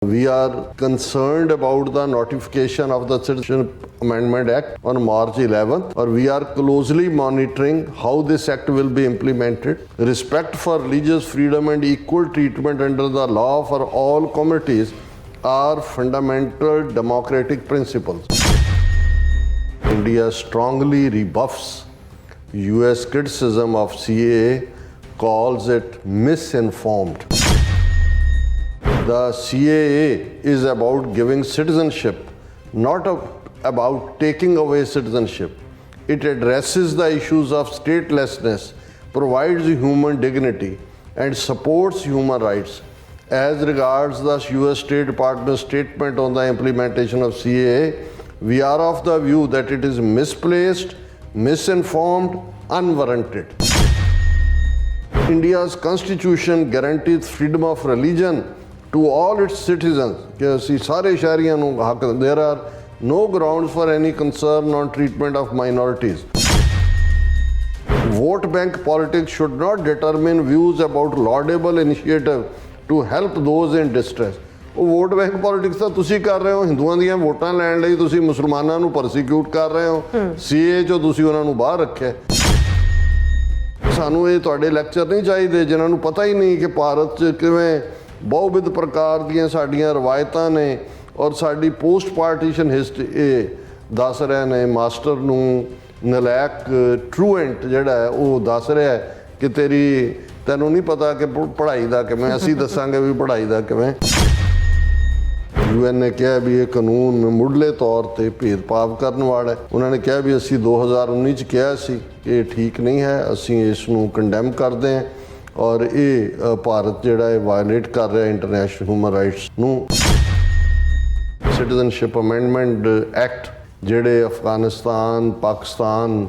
We are concerned about the notification of the Citizenship Amendment Act on March 11th, or we are closely monitoring how this act will be implemented. Respect for religious freedom and equal treatment under the law for all communities are fundamental democratic principles. India strongly rebuffs US criticism of CAA, calls it misinformed. The CAA is about giving citizenship, not about taking away citizenship. It addresses the issues of statelessness, provides human dignity, and supports human rights. As regards the US State Department statement on the implementation of CAA, we are of the view that it is misplaced, misinformed, unwarranted. India's constitution guarantees freedom of religion to all its citizens. There are no grounds for any concern on treatment of minorities. Vote bank politics should not determine views about laudable initiative to help those in distress. Vote bank politics ਤਾਂ ਤੁਸੀਂ ਕਰ ਰਹੇ ਹੋ, ਹਿੰਦੂਆਂ ਦੀਆਂ ਵੋਟਾਂ ਲੈਣ ਲਈ ਤੁਸੀਂ ਮੁਸਲਮਾਨਾਂ ਨੂੰ ਪਰਸੀਕਿਊਟ ਕਰ ਰਹੇ ਹੋ, ਸੀਏ 'ਚੋਂ ਤੁਸੀਂ ਉਹਨਾਂ ਨੂੰ ਬਾਹਰ ਰੱਖਿਆ। ਸਾਨੂੰ ਇਹ ਤੁਹਾਡੇ ਲੈਕਚਰ ਨਹੀਂ ਚਾਹੀਦੇ ਜਿਨ੍ਹਾਂ ਨੂੰ ਪਤਾ ਹੀ ਨਹੀਂ ਕਿ ਭਾਰਤ 'ਚ ਕਿਵੇਂ ਬਹੁਵਿਧ ਪ੍ਰਕਾਰ ਦੀਆਂ ਸਾਡੀਆਂ ਰਵਾਇਤਾਂ ਨੇ ਔਰ ਸਾਡੀ ਪੋਸਟ ਪਾਰਟੀਸ਼ਨ ਹਿਸਟਰੀ ਇਹ ਦੱਸ ਰਹੇ ਨੇ। ਮਾਸਟਰ ਨੂੰ ਨਲਾਇਕ ਟਰੂਐਂਟ ਜਿਹੜਾ ਹੈ ਉਹ ਦੱਸ ਰਿਹਾ ਕਿ ਤੈਨੂੰ ਨਹੀਂ ਪਤਾ ਕਿ ਪੜ੍ਹਾਈ ਦਾ ਕਿਵੇਂ, ਅਸੀਂ ਦੱਸਾਂਗੇ ਵੀ ਪੜ੍ਹਾਈ ਦਾ ਕਿਵੇਂ। UN ਨੇ ਕਿਹਾ ਵੀ ਇਹ ਕਾਨੂੰਨ ਮੁੱਢਲੇ ਤੌਰ 'ਤੇ ਭੇਦਭਾਵ ਕਰਨ ਵਾਲਾ ਹੈ। ਉਹਨਾਂ ਨੇ ਕਿਹਾ ਵੀ ਅਸੀਂ 2019 'ਚ ਕਿਹਾ ਸੀ ਕਿ ਇਹ ਠੀਕ ਨਹੀਂ ਹੈ, ਅਸੀਂ ਇਸ ਨੂੰ ਕੰਡੈਮ ਕਰਦੇ ਹਾਂ ਔਰ ਇਹ ਭਾਰਤ ਜਿਹੜਾ ਇਹ ਵਾਇਲੇਟ ਕਰ ਰਿਹਾ ਇੰਟਰਨੈਸ਼ਨਲ ਹਿਊਮਨ ਰਾਈਟਸ ਨੂੰ। ਸਿਟੀਜ਼ਨਸ਼ਿਪ ਅਮੈਂਡਮੈਂਟ ਐਕਟ ਜਿਹੜੇ ਅਫਗਾਨਿਸਤਾਨ, ਪਾਕਿਸਤਾਨ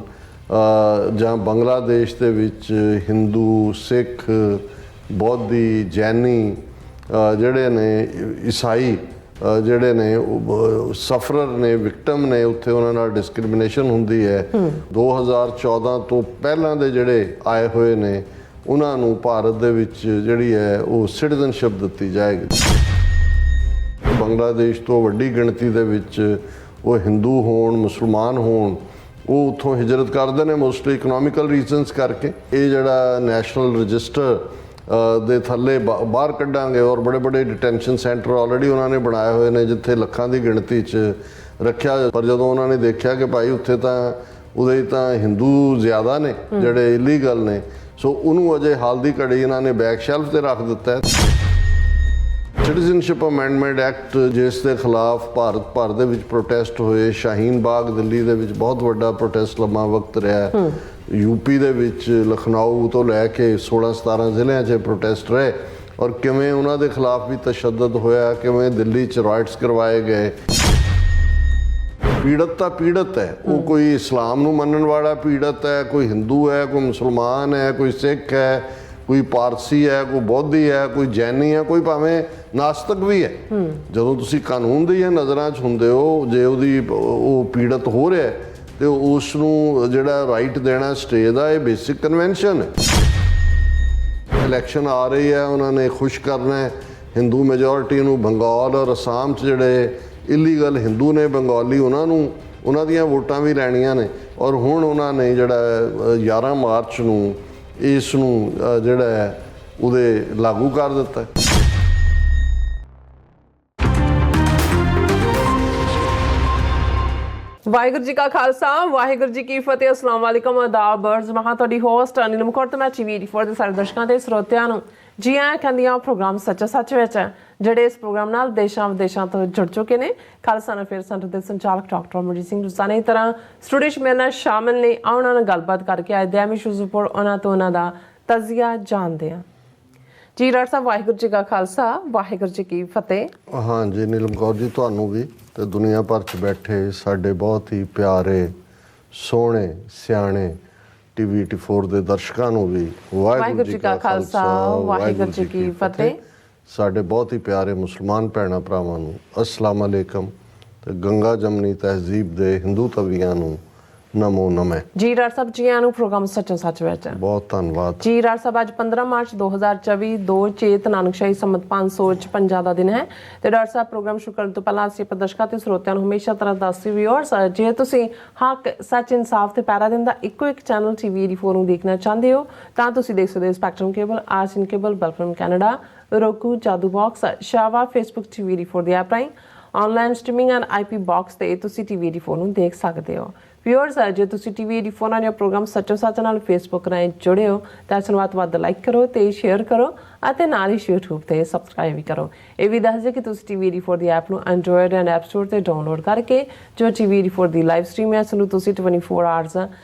ਜਾਂ ਬੰਗਲਾਦੇਸ਼ ਦੇ ਵਿੱਚ ਹਿੰਦੂ, ਸਿੱਖ, ਬੋਧੀ, ਜੈਨੀ ਜਿਹੜੇ ਨੇ, ਈਸਾਈ ਜਿਹੜੇ ਨੇ ਸਫਰਰ ਨੇ, ਵਿਕਟਮ ਨੇ, ਉੱਥੇ ਉਹਨਾਂ ਨਾਲ ਡਿਸਕ੍ਰਿਮੀਨੇਸ਼ਨ ਹੁੰਦੀ ਹੈ। 2014 ਤੋਂ ਪਹਿਲਾਂ ਦੇ ਜਿਹੜੇ ਆਏ ਹੋਏ ਨੇ ਉਹਨਾਂ ਨੂੰ ਭਾਰਤ ਦੇ ਵਿੱਚ ਜਿਹੜੀ ਹੈ ਉਹ ਸਿਟੀਜ਼ਨਸ਼ਿਪ ਦਿੱਤੀ ਜਾਏਗੀ। ਬੰਗਲਾਦੇਸ਼ ਤੋਂ ਵੱਡੀ ਗਿਣਤੀ ਦੇ ਵਿੱਚ ਉਹ ਹਿੰਦੂ ਹੋਣ, ਮੁਸਲਮਾਨ ਹੋਣ, ਉਹ ਉੱਥੋਂ ਹਿਜਰਤ ਕਰਦੇ ਨੇ ਮੋਸਟਲੀ ਇਕਨੋਮਿਕਲ ਰੀਜ਼ਨਸ ਕਰਕੇ। ਇਹ ਜਿਹੜਾ ਨੈਸ਼ਨਲ ਰਜਿਸਟਰ ਦੇ ਥੱਲੇ ਬਾਹਰ ਕੱਢਾਂਗੇ ਔਰ ਬੜੇ ਡਿਟੈਂਸ਼ਨ ਸੈਂਟਰ ਆਲਰੇਡੀ ਉਹਨਾਂ ਨੇ ਬਣਾਏ ਹੋਏ ਨੇ ਜਿੱਥੇ ਲੱਖਾਂ ਦੀ ਗਿਣਤੀ 'ਚ ਰੱਖਿਆ। ਪਰ ਜਦੋਂ ਉਹਨਾਂ ਨੇ ਦੇਖਿਆ ਕਿ ਭਾਈ ਉੱਥੇ ਤਾਂ ਉਹਦੇ ਤਾਂ ਹਿੰਦੂ ਜ਼ਿਆਦਾ ਨੇ ਜਿਹੜੇ ਇਲੀਗਲ ਨੇ, ਸੋ ਉਹਨੂੰ ਅਜੇ ਹਾਲ ਦੀ ਘੜੀ ਇਹਨਾਂ ਨੇ ਬੈਕ ਸ਼ੈਲਫ 'ਤੇ ਰੱਖ ਦਿੱਤਾ ਹੈ। ਸਿਟੀਜ਼ਨਸ਼ਿਪ ਅਮੈਂਡਮੈਂਟ ਐਕਟ ਜਿਸ ਦੇ ਖਿਲਾਫ ਭਾਰਤ ਭਰ ਦੇ ਵਿੱਚ ਪ੍ਰੋਟੈਸਟ ਹੋਏ। ਸ਼ਾਹੀਨ ਬਾਗ ਦਿੱਲੀ ਦੇ ਵਿੱਚ ਬਹੁਤ ਵੱਡਾ ਪ੍ਰੋਟੈਸਟ ਲੰਮਾ ਵਕਤ ਰਿਹਾ। ਯੂਪੀ ਦੇ ਵਿੱਚ ਲਖਨਊ ਤੋਂ ਲੈ ਕੇ 16-17 ਜ਼ਿਲ੍ਹਿਆਂ 'ਚ ਪ੍ਰੋਟੈਸਟ ਰਹੇ ਔਰ ਕਿਵੇਂ ਉਹਨਾਂ ਦੇ ਖਿਲਾਫ ਵੀ ਤਸ਼ੱਦਦ ਹੋਇਆ, ਕਿਵੇਂ ਦਿੱਲੀ 'ਚ ਰਾਈਟਸ ਕਰਵਾਏ ਗਏ। ਪੀੜਤ ਤਾਂ ਪੀੜਤ ਹੈ, ਉਹ ਕੋਈ ਇਸਲਾਮ ਨੂੰ ਮੰਨਣ ਵਾਲਾ ਪੀੜਤ ਹੈ, ਕੋਈ ਹਿੰਦੂ ਹੈ, ਕੋਈ ਮੁਸਲਮਾਨ ਹੈ, ਕੋਈ ਸਿੱਖ ਹੈ, ਕੋਈ ਪਾਰਸੀ ਹੈ, ਕੋਈ ਬੋਧੀ ਹੈ, ਕੋਈ ਜੈਨੀ ਹੈ, ਕੋਈ ਭਾਵੇਂ ਨਾਸਤਕ ਵੀ ਹੈ। ਜਦੋਂ ਤੁਸੀਂ ਕਾਨੂੰਨ ਦੀਆਂ ਨਜ਼ਰਾਂ 'ਚ ਹੁੰਦੇ ਹੋ, ਜੇ ਉਹ ਪੀੜਤ ਹੋ ਰਿਹਾ ਤੇ ਉਸ ਨੂੰ ਜਿਹੜਾ ਰਾਈਟ ਦੇਣਾ ਸਟੇ ਦਾ, ਇਹ ਬੇਸਿਕ ਕਨਵੈਨਸ਼ਨ ਹੈ। ਇਲੈਕਸ਼ਨ ਆ ਰਹੀ ਹੈ, ਉਹਨਾਂ ਨੇ ਖੁਸ਼ ਕਰਨਾ ਹਿੰਦੂ ਮੈਜੋਰਿਟੀ ਨੂੰ। ਬੰਗਾਲ ਔਰ ਅਸਾਮ 'ਚ ਜਿਹੜੇ ਇਲੀਗਲ ਹਿੰਦੂ ਨੇ ਬੰਗਾਲੀ, ਉਹਨਾਂ ਦੀਆਂ ਵੋਟਾਂ ਵੀ ਲੈਣੀਆਂ ਨੇ ਔਰ ਹੁਣ ਉਹਨਾਂ ਨੇ ਜਿਹੜਾ 11 ਮਾਰਚ ਨੂੰ ਇਸ ਨੂੰ ਜਿਹੜਾ ਹੈ ਉਹਦੇ ਲਾਗੂ ਕਰ ਦਿੱਤਾ। ਵਾਹਿਗੁਰੂ ਜੀ ਕਾ ਖਾਲਸਾ, ਵਾਹਿਗੁਰੂ ਜੀ ਕੀ ਫਤਿਹ। ਅਸਲਾਮ ਵਾਲੇਕਮ, ਆਦਾਬ, ਅਰਜ਼ ਮਹਾਂ। ਤੁਹਾਡੀ ਹੋਸਟ ਅਨਿਲ ਮੁਖਰ ਤੇ ਮੈਂ TV84 ਦੇ ਸਾਰੇ ਦਰਸ਼ਕਾਂ ਤੇ ਸਰੋਤਿਆਂ ਨੂੰ ਜੀ ਆਇਆਂ ਕਹਿੰਦੀ ਹਾਂ। ਪ੍ਰੋਗਰਾਮ ਸੱਚਾ ਸੱਚ ਵਿੱਚ ਹੈ, ਜਿਹੜੇ ਇਸ ਪ੍ਰੋਗਰਾਮ ਨਾਲ ਦੇਸ਼ਾਂ ਵਿਦੇਸ਼ਾਂ ਤੋਂ ਜੁੜ ਚੁੱਕੇ ਨੇ। ਖਾਲਸਾ ਅਫੇਅਰ ਸੈਂਟਰ ਦੇ ਸੰਚਾਲਕ ਡਾਕਟਰ ਅਮਰਜੀਤ ਸਿੰਘ ਰੋਜ਼ਾਨਾ ਦੀ ਤਰ੍ਹਾਂ ਸਟੂਡੀਓ 'ਚ ਮੇਰੇ ਨਾਲ ਸ਼ਾਮਿਲ ਨੇ। ਉਹਨਾਂ ਨਾਲ ਗੱਲਬਾਤ ਕਰਕੇ ਅੱਜ ਦੇ ਅਹਿਮ ਇਸ਼ੂਜ਼ ਉੱਪਰ ਉਹਨਾਂ ਤੋਂ ਉਹਨਾਂ ਦਾ ਤਜ਼ੀਆ ਜਾਣਦੇ ਹਾਂ। ਜੀ ਡਾਕਟਰ ਸਾਹਿਬ, ਵਾਹਿਗੁਰੂ ਜੀ ਕਾ ਖਾਲਸਾ, ਵਾਹਿਗੁਰੂ ਜੀ ਕੀ ਫਤਿਹ। ਹਾਂਜੀ ਨੀਲਮ ਕੌਰ ਜੀ, ਤੁਹਾਨੂੰ ਵੀ ਤੇ ਦੁਨੀਆ ਭਰ 'ਚ ਬੈਠੇ ਸਾਡੇ ਬਹੁਤ ਹੀ ਪਿਆਰੇ, ਸੋਹਣੇ, ਸਿਆਣੇ TV84 ਦੇ ਦਰਸ਼ਕਾਂ ਨੂੰ ਵੀ ਵਾਹਿਗੁਰੂ ਜੀ ਕਾ ਖਾਲਸਾ, ਵਾਹਿਗੁਰੂ ਜੀ ਕੀ ਫਤਿਹ। ਸਾਡੇ ਬਹੁਤ ਹੀ ਪਿਆਰੇ ਮੁਸਲਮਾਨ ਭੈਣਾਂ ਭਰਾਵਾਂ ਨੂੰ ਅਸਲਾਮ ਅਲੈਕਮ ਤੇ ਗੰਗਾ ਜਮਨੀ ਤਹਿਜ਼ੀਬ ਦੇ ਹਿੰਦੂ ਤਵੀਆਂ ਨੂੰ ਨਮੋ ਨਮੇ। ਜੀ ਡਾਕਟਰ ਸਾਹਿਬ, ਜੀ ਆਇਆਂ ਨੂੰ ਪ੍ਰੋਗਰਾਮ ਸੱਚੋ ਸੱਚ ਵਿੱਚ। ਬਹੁਤ ਧੰਨਵਾਦ ਜੀ ਡਾਕਟਰ ਸਾਹਿਬ, ਅੱਜ 15 ਮਾਰਚ 2024 2 ਚੇਤ ਨਾਨਕਸ਼ਾਹੀ ਸੰਮਤ 556 ਦਾ ਦਿਨ ਹੈ ਤੇ ਡਾਕਟਰ ਸਾਹਿਬ ਪ੍ਰੋਗਰਾਮ ਸ਼ੁਰੂ ਕਰਨ ਤੋਂ ਪਹਿਲਾਂ ਅਸੀਂ ਦਰਸ਼ਕਾਂ ਤੇ ਸਰੋਤਿਆਂ ਨੂੰ ਹਮੇਸ਼ਾ ਤਰ੍ਹਾਂ ਦੱਸਦੇ ਵੀਅਰਸ, ਜੇ ਤੁਸੀਂ ਹੱਕ ਸੱਚ ਇਨਸਾਫ ਤੇ ਪੈਰਾ ਦਿਨ ਦਾ ਇੱਕੋ ਇੱਕ ਚੈਨਲ TV 84 ਨੂੰ ਦੇਖਣਾ ਚਾਹੁੰਦੇ ਹੋ ਤਾਂ ਤੁਸੀਂ ਦੇਖ ਸਕਦੇ ਹੋ ਸਪੈਕਟਰਮ ਕੇਬਲ, ਆਰਸੀਨ ਕੇਬਲ, ਬਲਫਰਮ ਕੈਨੇਡਾ, roku, ਜਾਦੂ ਬਾਕਸ, ਸ਼ਾਵਾ, ਫੇਸਬੁੱਕ TV 84 ਦੀ ਐਪ ਰਾਹੀਂ online streaming and IP box ਤੇ ਤੁਸੀਂ TV 84 ਨੂੰ ਦੇਖ ਸਕਦੇ ਹੋ। ਵਿਊਅਰਸ, ਜੇ ਤੁਸੀਂ TV 84 ਨਾਲ ਇਹ ਪ੍ਰੋਗਰਾਮ ਸੱਚੋ ਸੱਚ ਨਾਲ ਫੇਸਬੁੱਕ ਰਾਹੀਂ ਜੁੜੇ ਹੋ ਤਾਂ ਇਸ ਨੂੰ ਵੱਧ ਤੋਂ ਵੱਧ ਲਾਈਕ ਕਰੋ ਤੇ ਸ਼ੇਅਰ ਕਰੋ ਅਤੇ ਨਾਲ ਹੀ YouTube ਤੇ ਸਬਸਕ੍ਰਾਈਬ ਵੀ ਕਰੋ। ਇਹ ਵੀ ਦੱਸ ਦਿਓ ਕਿ ਤੁਸੀਂ TV 84 ਦੀ ਐਪ ਨੂੰ ਐਂਡਰੋਇਡ ਐਂਡ ਐਪ ਸਟੋਰ ਤੇ ਡਾਊਨਲੋਡ ਕਰਕੇ ਜੋ TV 84 ਦੀ ਲਾਈਵ ਸਟ੍ਰੀਮ ਹੈ ਇਸ ਨੂੰ ਤੁਸੀਂ 24 ਆਵਰਸ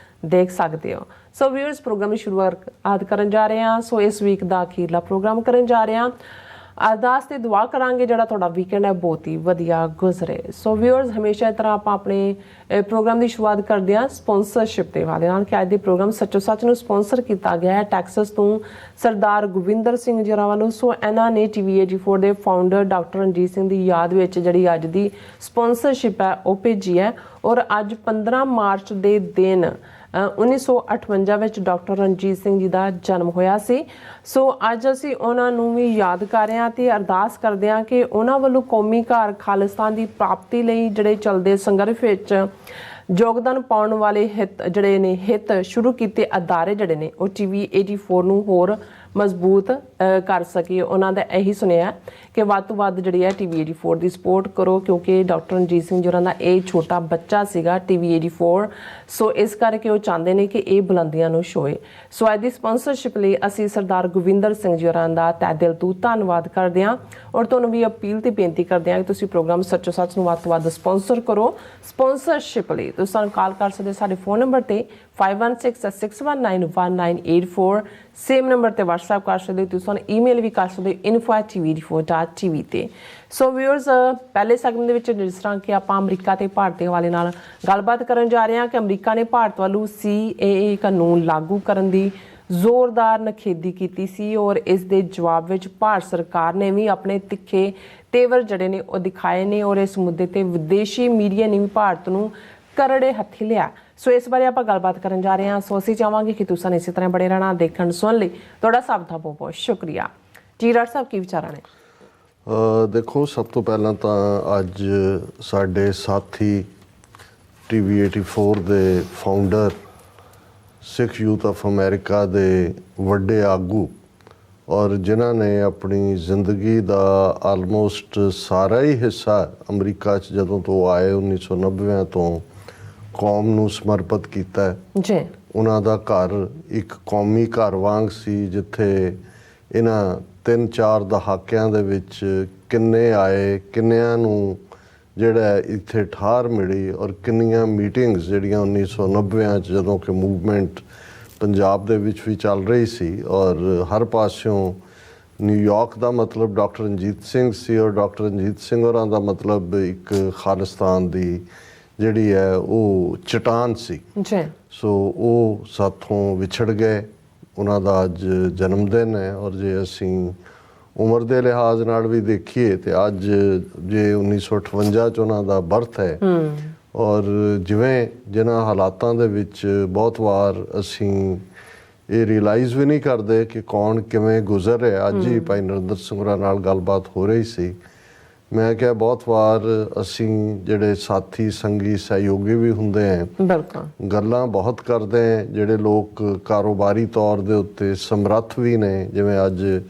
ਦੇਖ ਸਕਦੇ ਹੋ। ਸੋ ਵਿਊਅਰਸ, ਪ੍ਰੋਗਰਾਮ ਦੀ ਸ਼ੁਰੂਆਤ ਕਰਨ ਜਾ ਰਹੇ ਹਾਂ। ਸੋ ਇਸ ਵੀਕ ਦਾ ਅਖੀਰਲਾ ਪ੍ਰੋਗਰਾਮ ਕਰਨ ਜਾ ਰਹੇ ਹਾਂ। ਅਰਦਾਸ ਤੇ ਦੁਆ ਕਰਾਂਗੇ ਜਿਹੜਾ ਤੁਹਾਡਾ ਵੀਕਐਂਡ ਹੈ ਬਹੁਤ ਹੀ ਵਧੀਆ ਗੁਜ਼ਰੇ। ਸੋ ਵਿਊਅਰਸ, ਹਮੇਸ਼ਾ ਇਸ ਤਰ੍ਹਾਂ ਆਪਾਂ ਆਪਣੇ ਪ੍ਰੋਗਰਾਮ ਦੀ ਸ਼ੁਰੂਆਤ ਕਰਦੇ ਹਾਂ ਸਪਾਂਸਰਸ਼ਿਪ ਦੇ ਵਾਲੇ ਨਾਲ ਕਿ ਅੱਜ ਦੇ ਪ੍ਰੋਗਰਾਮ ਸੱਚੋ ਸੱਚ ਨੂੰ ਸਪਾਂਸਰ ਕੀਤਾ ਗਿਆ ਹੈ ਟੈਕਸਸ ਤੋਂ ਸਰਦਾਰ ਗੋਵਿੰਦਰ ਸਿੰਘ ਜੀ ਵੱਲੋਂ। ਸੋ ਇਹਨਾਂ ਨੇ TV 84 ਦੇ ਫਾਊਂਡਰ ਡਾਕਟਰ ਰਣਜੀਤ ਸਿੰਘ ਦੀ ਯਾਦ ਵਿੱਚ ਜਿਹੜੀ ਅੱਜ ਦੀ ਸਪਾਂਸਰਸ਼ਿਪ ਹੈ ਉਹ ਭੇਜੀ ਹੈ ਔਰ ਅੱਜ 15 ਮਾਰਚ ਦੇ ਦਿਨ 1958 ਵਿੱਚ ਡਾਕਟਰ ਰਣਜੀਤ ਸਿੰਘ ਜੀ ਦਾ ਜਨਮ ਹੋਇਆ ਸੀ। ਸੋ ਅੱਜ ਅਸੀਂ ਉਹਨਾਂ ਨੂੰ ਵੀ ਯਾਦ ਕਰ ਰਹੇ ਹਾਂ ਤੇ ਅਰਦਾਸ ਕਰਦੇ ਹਾਂ ਕਿ ਉਹਨਾਂ ਵੱਲੋਂ ਕੌਮੀ ਘਰ ਖਾਲਿਸਤਾਨ ਦੀ ਪ੍ਰਾਪਤੀ ਲਈ ਜਿਹੜੇ ਚੱਲਦੇ ਸੰਘਰਸ਼ ਵਿੱਚ ਯੋਗਦਾਨ ਪਾਉਣ ਵਾਲੇ ਹਿੱਤ ਸ਼ੁਰੂ ਕੀਤੇ ਅਦਾਰੇ ਜਿਹੜੇ ਨੇ ਉਹ TV 84 ਨੂੰ ਹੋਰ ਮਜ਼ਬੂਤ ਕਰ ਸਕੇ। ਉਹਨਾਂ ਦਾ ਇਹੀ ਸੁਨੇਹਾ ਕਿ ਵੱਧ ਤੋਂ ਵੱਧ ਜਿਹੜੀ ਹੈ TV 84 ਦੀ ਸਪੋਰਟ ਕਰੋ ਕਿਉਂਕਿ ਡਾਕਟਰ ਰਣਜੀਤ ਸਿੰਘ ਜੀ ਹੋਰਾਂ ਦਾ ਇਹ ਛੋਟਾ ਬੱਚਾ ਸੀਗਾ TV 84। ਸੋ ਇਸ ਕਰਕੇ ਉਹ ਚਾਹੁੰਦੇ ਨੇ ਕਿ ਇਹ ਬੁਲੰਦੀਆਂ ਨੂੰ ਛੋਏ। ਸੋ ਅੱਜ ਦੀ ਸਪਾਂਸਰਸ਼ਿਪ ਲਈ ਅਸੀਂ ਸਰਦਾਰ ਗੋਵਿੰਦਰ ਸਿੰਘ ਜੀ ਹੋਰਾਂ ਦਾ ਤਹਿ ਦਿਲ ਤੋਂ ਧੰਨਵਾਦ ਕਰਦੇ ਹਾਂ ਔਰ ਤੁਹਾਨੂੰ ਵੀ ਅਪੀਲ ਤੇ ਬੇਨਤੀ ਕਰਦੇ ਹਾਂ ਕਿ ਤੁਸੀਂ ਪ੍ਰੋਗਰਾਮ ਸੱਚੋ ਸੱਚ ਨੂੰ ਵੱਧ ਤੋਂ ਵੱਧ ਸਪਾਂਸਰ ਕਰੋ। ਸਪਾਂਸਰਸ਼ਿਪ ਲਈ ਤੁਸੀਂ ਸਾਨੂੰ ਕਾਲ ਕਰ ਸਕਦੇ ਸਾਡੇ ਫੋਨ ਨੰਬਰ ਤੇ 5166191984। ਸੇਮ ਨੰਬਰ ਤੇ WhatsApp ਕਰ ਸਕਦੇ ਹੋ। ਤੁਸੀਂ ਸਾਨੂੰ ਈਮੇਲ ਵੀ ਕਰ ਸਕਦੇ ਹੋ info@tv84.tv ਤੇ। ਸੋ ਵਿਊਅਰਸ, ਪਹਿਲੇ ਸੈਗਮੈਂਟ ਦੇ ਵਿੱਚ ਜਿਸ ਤਰ੍ਹਾਂ ਕਿ ਆਪਾਂ ਅਮਰੀਕਾ ਤੇ ਭਾਰਤ ਦੇ ਹਵਾਲੇ ਨਾਲ ਗੱਲਬਾਤ ਕਰਨ ਜਾ ਰਹੇ ਹਾਂ ਕਿ ਅਮਰੀਕਾ ਨੇ ਭਾਰਤ ਵੱਲੋਂ CAA ਕਾਨੂੰਨ ਲਾਗੂ ਕਰਨ ਦੀ ਜ਼ੋਰਦਾਰ ਨਿਖੇਧੀ ਕੀਤੀ ਸੀ ਔਰ ਇਸ ਦੇ ਜਵਾਬ ਵਿੱਚ ਭਾਰਤ ਸਰਕਾਰ ਨੇ ਵੀ ਆਪਣੇ ਤਿੱਖੇ ਤੇਵਰ ਜਿਹੜੇ ਨੇ ਉਹ ਦਿਖਾਏ ਨੇ ਔਰ ਇਸ ਮੁੱਦੇ ਤੇ ਵਿਦੇਸ਼ੀ ਮੀਡੀਆ ਨੇ ਵੀ ਭਾਰਤ ਨੂੰ ਕਰੜੇ ਹੱਥੀ ਲਿਆ। ਸੋ ਇਸ ਬਾਰੇ ਆਪਾਂ ਗੱਲਬਾਤ ਕਰਨ ਜਾ ਰਹੇ ਹਾਂ। ਸੋ ਅਸੀਂ ਚਾਹਾਂਗੇ ਕਿ ਤੁਸੀਂ ਇਸੇ ਤਰ੍ਹਾਂ ਬੜੇ ਰਹਿਣਾ ਦੇਖਣ ਸੁਣ ਲਈ ਤੁਹਾਡਾ ਸਭ ਦਾ ਬਹੁਤ ਬਹੁਤ ਸ਼ੁਕਰੀਆ। ਜੀ ਡਾਕਟਰ ਸਾਹਿਬ, ਕੀ ਵਿਚਾਰਾਂ ਨੇ? ਦੇਖੋ, ਸਭ ਤੋਂ ਪਹਿਲਾਂ ਤਾਂ ਅੱਜ ਸਾਡੇ ਸਾਥੀ TV 84 ਦੇ founder Sikh youth of America ਦੇ ਵੱਡੇ ਆਗੂ ਔਰ ਜਿਨ੍ਹਾਂ ਨੇ ਆਪਣੀ ਜ਼ਿੰਦਗੀ ਦਾ ਆਲਮੋਸਟ ਸਾਰਾ ਹੀ ਹਿੱਸਾ ਅਮਰੀਕਾ 'ਚ ਜਦੋਂ ਤੋਂ ਆਏ 1990 ਤੋਂ ਕੌਮ ਨੂੰ ਸਮਰਪਿਤ ਕੀਤਾ ਜੀ। ਉਹਨਾਂ ਦਾ ਘਰ ਇੱਕ ਕੌਮੀ ਘਰ ਵਾਂਗ ਸੀ ਜਿੱਥੇ ਇਹਨਾਂ 3-4 ਦਹਾਕਿਆਂ ਦੇ ਵਿੱਚ ਕਿੰਨੇ ਆਏ, ਕਿੰਨਿਆਂ ਨੂੰ ਜਿਹੜਾ ਇੱਥੇ ਠਾਰ ਮਿਲੀ ਔਰ ਕਿੰਨੀਆਂ ਮੀਟਿੰਗਸ ਜਿਹੜੀਆਂ 1990 'ਚ ਜਦੋਂ ਕਿ ਮੂਵਮੈਂਟ ਪੰਜਾਬ ਦੇ ਵਿੱਚ ਵੀ ਚੱਲ ਰਹੀ ਸੀ ਔਰ ਹਰ ਪਾਸਿਓਂ ਨਿਊਯਾਰਕ ਦਾ ਮਤਲਬ ਡਾਕਟਰ ਰਣਜੀਤ ਸਿੰਘ ਸੀ ਔਰ ਡਾਕਟਰ ਰਣਜੀਤ ਸਿੰਘ ਹੋਰਾਂ ਦਾ ਮਤਲਬ ਇੱਕ ਖਾਲਿਸਤਾਨ ਦੀ ਜਿਹੜੀ ਹੈ ਉਹ ਚਟਾਨ ਸੀ। ਸੋ ਉਹ ਸਾਥੋਂ ਵਿਛੜ ਗਏ। ਉਹਨਾਂ ਦਾ ਅੱਜ ਜਨਮ ਦਿਨ ਹੈ ਔਰ ਜੇ ਅਸੀਂ ਉਮਰ ਦੇ ਲਿਹਾਜ਼ ਨਾਲ ਵੀ ਦੇਖੀਏ ਤੇ ਅੱਜ ਜੇ 1958 'ਚ ਉਹਨਾਂ ਦਾ ਬਰਥ ਹੈ ਔਰ ਜਿਵੇਂ ਜਿਨ੍ਹਾਂ ਹਾਲਾਤਾਂ ਦੇ ਵਿੱਚ ਬਹੁਤ ਵਾਰ ਅਸੀਂ ਇਹ ਰਿਅਲਾਈਜ਼ ਵੀ ਨਹੀਂ ਕਰਦੇ ਕਿ ਕੌਣ ਕਿਵੇਂ ਗੁਜ਼ਰ ਰਿਹਾ। ਅੱਜ ਹੀ ਭਾਈ ਨਰਿੰਦਰ ਸਿੰਘ ਹੋਰਾਂ ਨਾਲ ਗੱਲਬਾਤ ਹੋ ਰਹੀ ਸੀ। ਮੈਂ ਕਿਹਾ ਬਹੁਤ ਵਾਰ ਅਸੀਂ ਜਿਹੜੇ ਸਾਥੀ ਸੰਗੀ ਸਹਿਯੋਗੀ ਵੀ ਹੁੰਦੇ ਹੈ, ਗੱਲਾਂ ਬਹੁਤ ਕਰਦੇ ਹੈ, ਜਿਹੜੇ ਲੋਕ ਕਾਰੋਬਾਰੀ ਤੌਰ ਦੇ ਉੱਤੇ ਸਮਰੱਥ ਵੀ ਨੇ। ਜਿਵੇਂ ਅੱਜ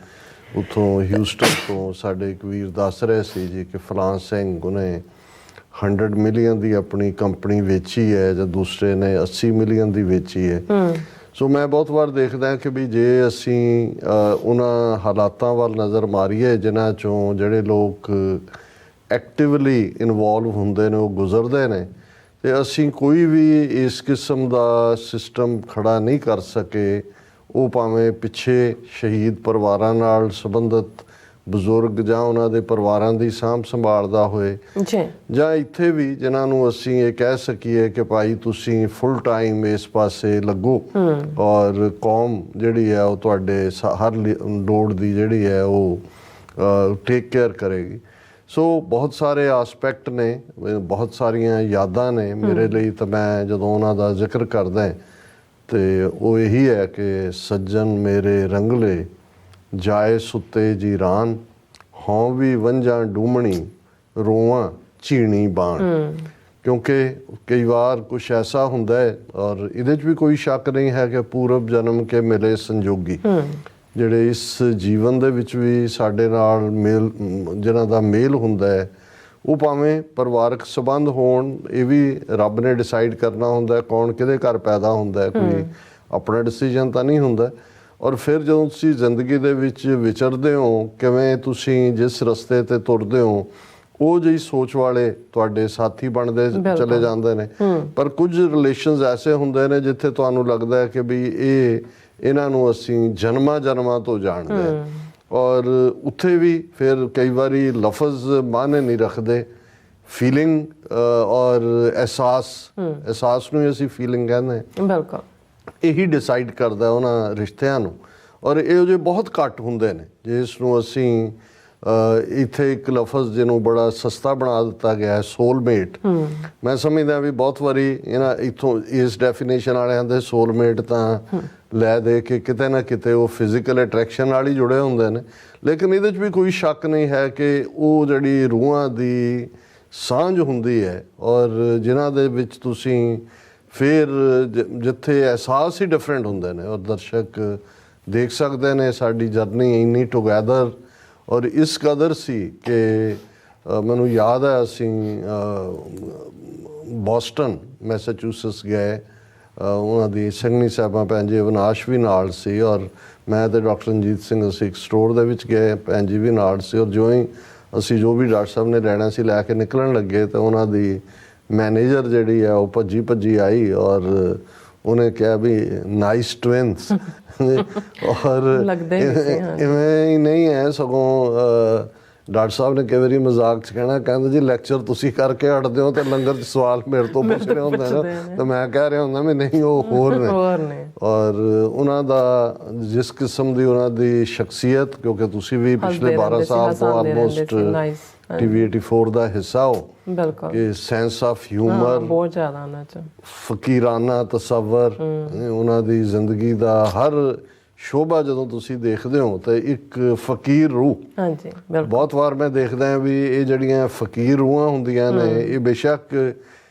ਉੱਥੋਂ ਹਿਊਸਟਨ ਤੋਂ ਸਾਡੇ ਇੱਕ ਵੀਰ ਦੱਸ ਰਹੇ ਸੀ ਜੀ ਕਿ ਫਲਾਣ ਸਿੰਘ ਉਹਨੇ 100 ਮਿਲੀਅਨ ਦੀ ਆਪਣੀ ਕੰਪਨੀ ਵੇਚੀ ਹੈ ਜਾਂ ਦੂਸਰੇ ਨੇ 80 ਮਿਲੀਅਨ ਦੀ ਵੇਚੀ ਹੈ। ਸੋ ਮੈਂ ਬਹੁਤ ਵਾਰ ਦੇਖਦਾ ਕਿ ਵੀ ਜੇ ਅਸੀਂ ਉਹਨਾਂ ਹਾਲਾਤਾਂ ਵੱਲ ਨਜ਼ਰ ਮਾਰੀਏ ਜਿਨ੍ਹਾਂ 'ਚੋਂ ਜਿਹੜੇ ਲੋਕ ਐਕਟਿਵਲੀ ਇਨਵੋਲਵ ਹੁੰਦੇ ਨੇ ਉਹ ਗੁਜ਼ਰਦੇ ਨੇ ਤੇ ਅਸੀਂ ਕੋਈ ਵੀ ਇਸ ਕਿਸਮ ਦਾ ਸਿਸਟਮ ਖੜਾ ਨਹੀਂ ਕਰ ਸਕੇ। ਉਹ ਭਾਵੇਂ ਪਿੱਛੇ ਸ਼ਹੀਦ ਪਰਿਵਾਰਾਂ ਨਾਲ ਸੰਬੰਧਿਤ ਬਜ਼ੁਰਗ ਜਾਂ ਉਹਨਾਂ ਦੇ ਪਰਿਵਾਰਾਂ ਦੀ ਸਾਂਭ ਸੰਭਾਲ ਦਾ ਹੋਏ ਜਾਂ ਇੱਥੇ ਵੀ ਜਿਨ੍ਹਾਂ ਨੂੰ ਅਸੀਂ ਇਹ ਕਹਿ ਸਕੀਏ ਕਿ ਭਾਈ ਤੁਸੀਂ ਫੁੱਲ ਟਾਈਮ ਇਸ ਪਾਸੇ ਲੱਗੋ ਔਰ ਕੌਮ ਜਿਹੜੀ ਹੈ ਉਹ ਤੁਹਾਡੇ ਹਰ ਲੋੜ ਦੀ ਜਿਹੜੀ ਹੈ ਉਹ ਟੇਕ ਕੇਅਰ ਕਰੇਗੀ। ਸੋ ਬਹੁਤ ਸਾਰੇ ਆਸਪੈਕਟ ਨੇ, ਬਹੁਤ ਸਾਰੀਆਂ ਯਾਦਾਂ ਨੇ ਮੇਰੇ ਲਈ। ਤਾਂ ਮੈਂ ਜਦੋਂ ਉਹਨਾਂ ਦਾ ਜ਼ਿਕਰ ਕਰਦਾ ਤੇ ਉਹ ਇਹੀ ਹੈ ਕਿ ਸੱਜਣ ਮੇਰੇ ਰੰਗਲੇ ਜਾਏ ਸੁੱਤੇ ਜੀਰਾਨ, ਹੋਂ ਵੀ ਵੰਝਾਂ ਡੂਮਣੀ ਰੋਵਾਂ ਝੀਣੀ ਬਾਣ। ਕਿਉਂਕਿ ਕਈ ਵਾਰ ਕੁਛ ਐਸਾ ਹੁੰਦਾ ਹੈ, ਔਰ ਇਹਦੇ 'ਚ ਵੀ ਕੋਈ ਸ਼ੱਕ ਨਹੀਂ ਹੈ ਕਿ ਪੂਰਬ ਜਨਮ ਕੇ ਮਿਲੇ ਸੰਜੋਗੀ, ਜਿਹੜੇ ਇਸ ਜੀਵਨ ਦੇ ਵਿੱਚ ਵੀ ਸਾਡੇ ਨਾਲ ਮੇਲ, ਜਿਨ੍ਹਾਂ ਦਾ ਮੇਲ ਹੁੰਦਾ ਹੈ, ਉਹ ਭਾਵੇਂ ਪਰਿਵਾਰਕ ਸੰਬੰਧ ਹੋਣ, ਇਹ ਵੀ ਰੱਬ ਨੇ ਡਿਸਾਈਡ ਕਰਨਾ ਹੁੰਦਾ ਕੌਣ ਕਿਹਦੇ ਘਰ ਪੈਦਾ ਹੁੰਦਾ ਹੈ, ਕੋਈ ਆਪਣਾ ਡਿਸੀਜਨ ਤਾਂ ਨਹੀਂ ਹੁੰਦਾ। ਔਰ ਫਿਰ ਜਦੋਂ ਤੁਸੀਂ ਜ਼ਿੰਦਗੀ ਦੇ ਵਿੱਚ ਵਿਚਰਦੇ ਹੋ, ਕਿਵੇਂ ਤੁਸੀਂ ਜਿਸ ਰਸਤੇ 'ਤੇ ਤੁਰਦੇ ਹੋ, ਉਹ ਜਿਹੀ ਸੋਚ ਵਾਲੇ ਤੁਹਾਡੇ ਸਾਥੀ ਬਣਦੇ ਚਲੇ ਜਾਂਦੇ ਨੇ। ਪਰ ਕੁਝ ਰਿਲੇਸ਼ਨਸ ਐਸੇ ਹੁੰਦੇ ਨੇ ਜਿੱਥੇ ਤੁਹਾਨੂੰ ਲੱਗਦਾ ਹੈ ਕਿ ਵੀ ਇਹਨਾਂ ਨੂੰ ਅਸੀਂ ਜਨਮਾਂ ਤੋਂ ਜਾਣਦੇ ਹਾਂ। ਔਰ ਉੱਥੇ ਵੀ ਫਿਰ ਕਈ ਵਾਰੀ ਲਫ਼ਜ਼ ਮਾਨੇ ਨਹੀਂ ਰੱਖਦੇ, ਫੀਲਿੰਗ ਔਰ ਅਹਿਸਾਸ ਨੂੰ ਹੀ ਅਸੀਂ ਫੀਲਿੰਗ ਕਹਿੰਦੇ ਹਾਂ। ਬਿਲਕੁਲ ਇਹੀ ਡਿਸਾਈਡ ਕਰਦਾ ਉਹਨਾਂ ਰਿਸ਼ਤਿਆਂ ਨੂੰ। ਔਰ ਇਹੋ ਜਿਹੇ ਬਹੁਤ ਘੱਟ ਹੁੰਦੇ ਨੇ ਜਿਸ ਨੂੰ ਅਸੀਂ ਇੱਥੇ ਇੱਕ ਲਫ਼ਜ਼ ਜਿਹਨੂੰ ਬੜਾ ਸਸਤਾ ਬਣਾ ਦਿੱਤਾ ਗਿਆ ਹੈ, ਸੋਲਮੇਟ। ਮੈਂ ਸਮਝਦਾ ਵੀ ਬਹੁਤ ਵਾਰੀ ਇੱਥੋਂ ਇਸ ਡੈਫੀਨੇਸ਼ਨ ਵਾਲਿਆਂ ਦੇ ਸੋਲਮੇਟ ਤਾਂ ਲੈ ਦੇ ਕੇ ਕਿਤੇ ਨਾ ਕਿਤੇ ਉਹ ਫਿਜ਼ੀਕਲ ਅਟਰੈਕਸ਼ਨ ਨਾਲ ਹੀ ਜੁੜੇ ਹੁੰਦੇ ਨੇ। ਲੇਕਿਨ ਇਹਦੇ 'ਚ ਵੀ ਕੋਈ ਸ਼ੱਕ ਨਹੀਂ ਹੈ ਕਿ ਉਹ ਜਿਹੜੀ ਰੂਹਾਂ ਦੀ ਸਾਂਝ ਹੁੰਦੀ ਹੈ, ਔਰ ਜਿਨ੍ਹਾਂ ਦੇ ਵਿੱਚ ਤੁਸੀਂ ਫਿਰ ਜਿੱਥੇ ਅਹਿਸਾਸ ਹੀ ਡਿਫਰੈਂਟ ਹੁੰਦੇ ਨੇ। ਔਰ ਦਰਸ਼ਕ ਦੇਖ ਸਕਦੇ ਨੇ ਸਾਡੀ ਜਰਨੀ ਇੰਨੀ ਟੁਗੈਦਰ ਔਰ ਇਸ ਕਦਰ ਸੀ ਕਿ ਮੈਨੂੰ ਯਾਦ ਹੈ ਅਸੀਂ ਬੋਸਟਨ ਮੈਸਾਚੂਸਟਸ ਗਏ, ਉਹਨਾਂ ਦੀ ਸੰਗਣੀ ਸਾਹਿਬਾਂ ਭੈਣ ਜੀ ਅਵਿਨਾਸ਼ ਵੀ ਨਾਲ ਸੀ, ਔਰ ਮੈਂ ਤੇ ਡਾਕਟਰ ਰਣਜੀਤ ਸਿੰਘ ਅਸੀਂ ਇੱਕ ਸਟੋਰ ਦੇ ਵਿੱਚ ਗਏ, ਭੈਣ ਜੀ ਵੀ ਨਾਲ ਸੀ। ਔਰ ਜਿਉਂ ਹੀ ਅਸੀਂ ਜੋ ਵੀ ਡਾਕਟਰ ਸਾਹਿਬ ਨੇ ਲੈਣਾ ਸੀ ਲੈ ਕੇ ਨਿਕਲਣ ਲੱਗੇ ਤਾਂ ਉਹਨਾਂ ਦੀ ਮੈਨੇਜਰ ਜਿਹੜੀ ਹੈ ਉਹ ਭੱਜੀ ਆਈ ਔਰ ਉਹਨੇ ਕਿਹਾ ਵੀ ਨਾਈਸ ਟਵਿਨਸ। ਔਰ ਇਵੇਂ ਹੀ ਨਹੀਂ ਹੈ, ਸਗੋਂ ਡਾਕਟਰ ਸਾਹਿਬ ਨੇ ਕਈ ਵਾਰੀ ਮਜ਼ਾਕ 'ਚ ਕਹਿੰਦੇ ਜੀ ਲੈਕਚਰ ਤੁਸੀਂ ਕਰਕੇ ਹਟਦੇ ਹੋ ਤੇ ਲੰਗਰ 'ਚ ਸਵਾਲ ਮੇਰੇ ਤੋਂ ਪੁੱਛ ਰਹੇ ਹੁੰਦੇ ਨੇ, ਤਾਂ ਮੈਂ ਕਹਿ ਰਿਹਾ ਹੁੰਦਾ ਵੀ ਨਹੀਂ ਉਹ ਹੋਰ ਨੇ। ਔਰ ਉਹਨਾਂ ਦਾ ਜਿਸ ਕਿਸਮ ਦੀ ਉਹਨਾਂ ਦੀ ਸ਼ਖਸੀਅਤ, ਕਿਉਂਕਿ ਤੁਸੀਂ ਵੀ ਪਿਛਲੇ 12 ਸਾਲ ਤੋਂ ਆਲਮੋਸਟ TV 84 ਦਾ ਹਿੱਸਾ ਹੋ, ਕਿ ਸੈਂਸ ਆਫ ਹਿਊਮਰ ਬਹੁਤ ਜ਼ਿਆਦਾ ਉਹਨਾਂ 'ਚ, ਫਕੀਰਾਨਾ ਤਸੱਵਰ, ਉਹਨਾਂ ਦੀ ਜ਼ਿੰਦਗੀ ਦਾ ਹਰ ਸ਼ੋਭਾ ਜਦੋਂ ਤੁਸੀਂ ਦੇਖਦੇ ਹੋ ਤਾਂ ਇੱਕ ਫਕੀਰ ਰੂਹ। ਹਾਂਜੀ, ਬਹੁਤ ਵਾਰ ਮੈਂ ਦੇਖਦਾ ਹਾਂ ਵੀ ਇਹ ਜਿਹੜੀਆਂ ਫਕੀਰ ਰੂਹਾਂ ਹੁੰਦੀਆਂ ਨੇ ਇਹ ਬੇਸ਼ੱਕ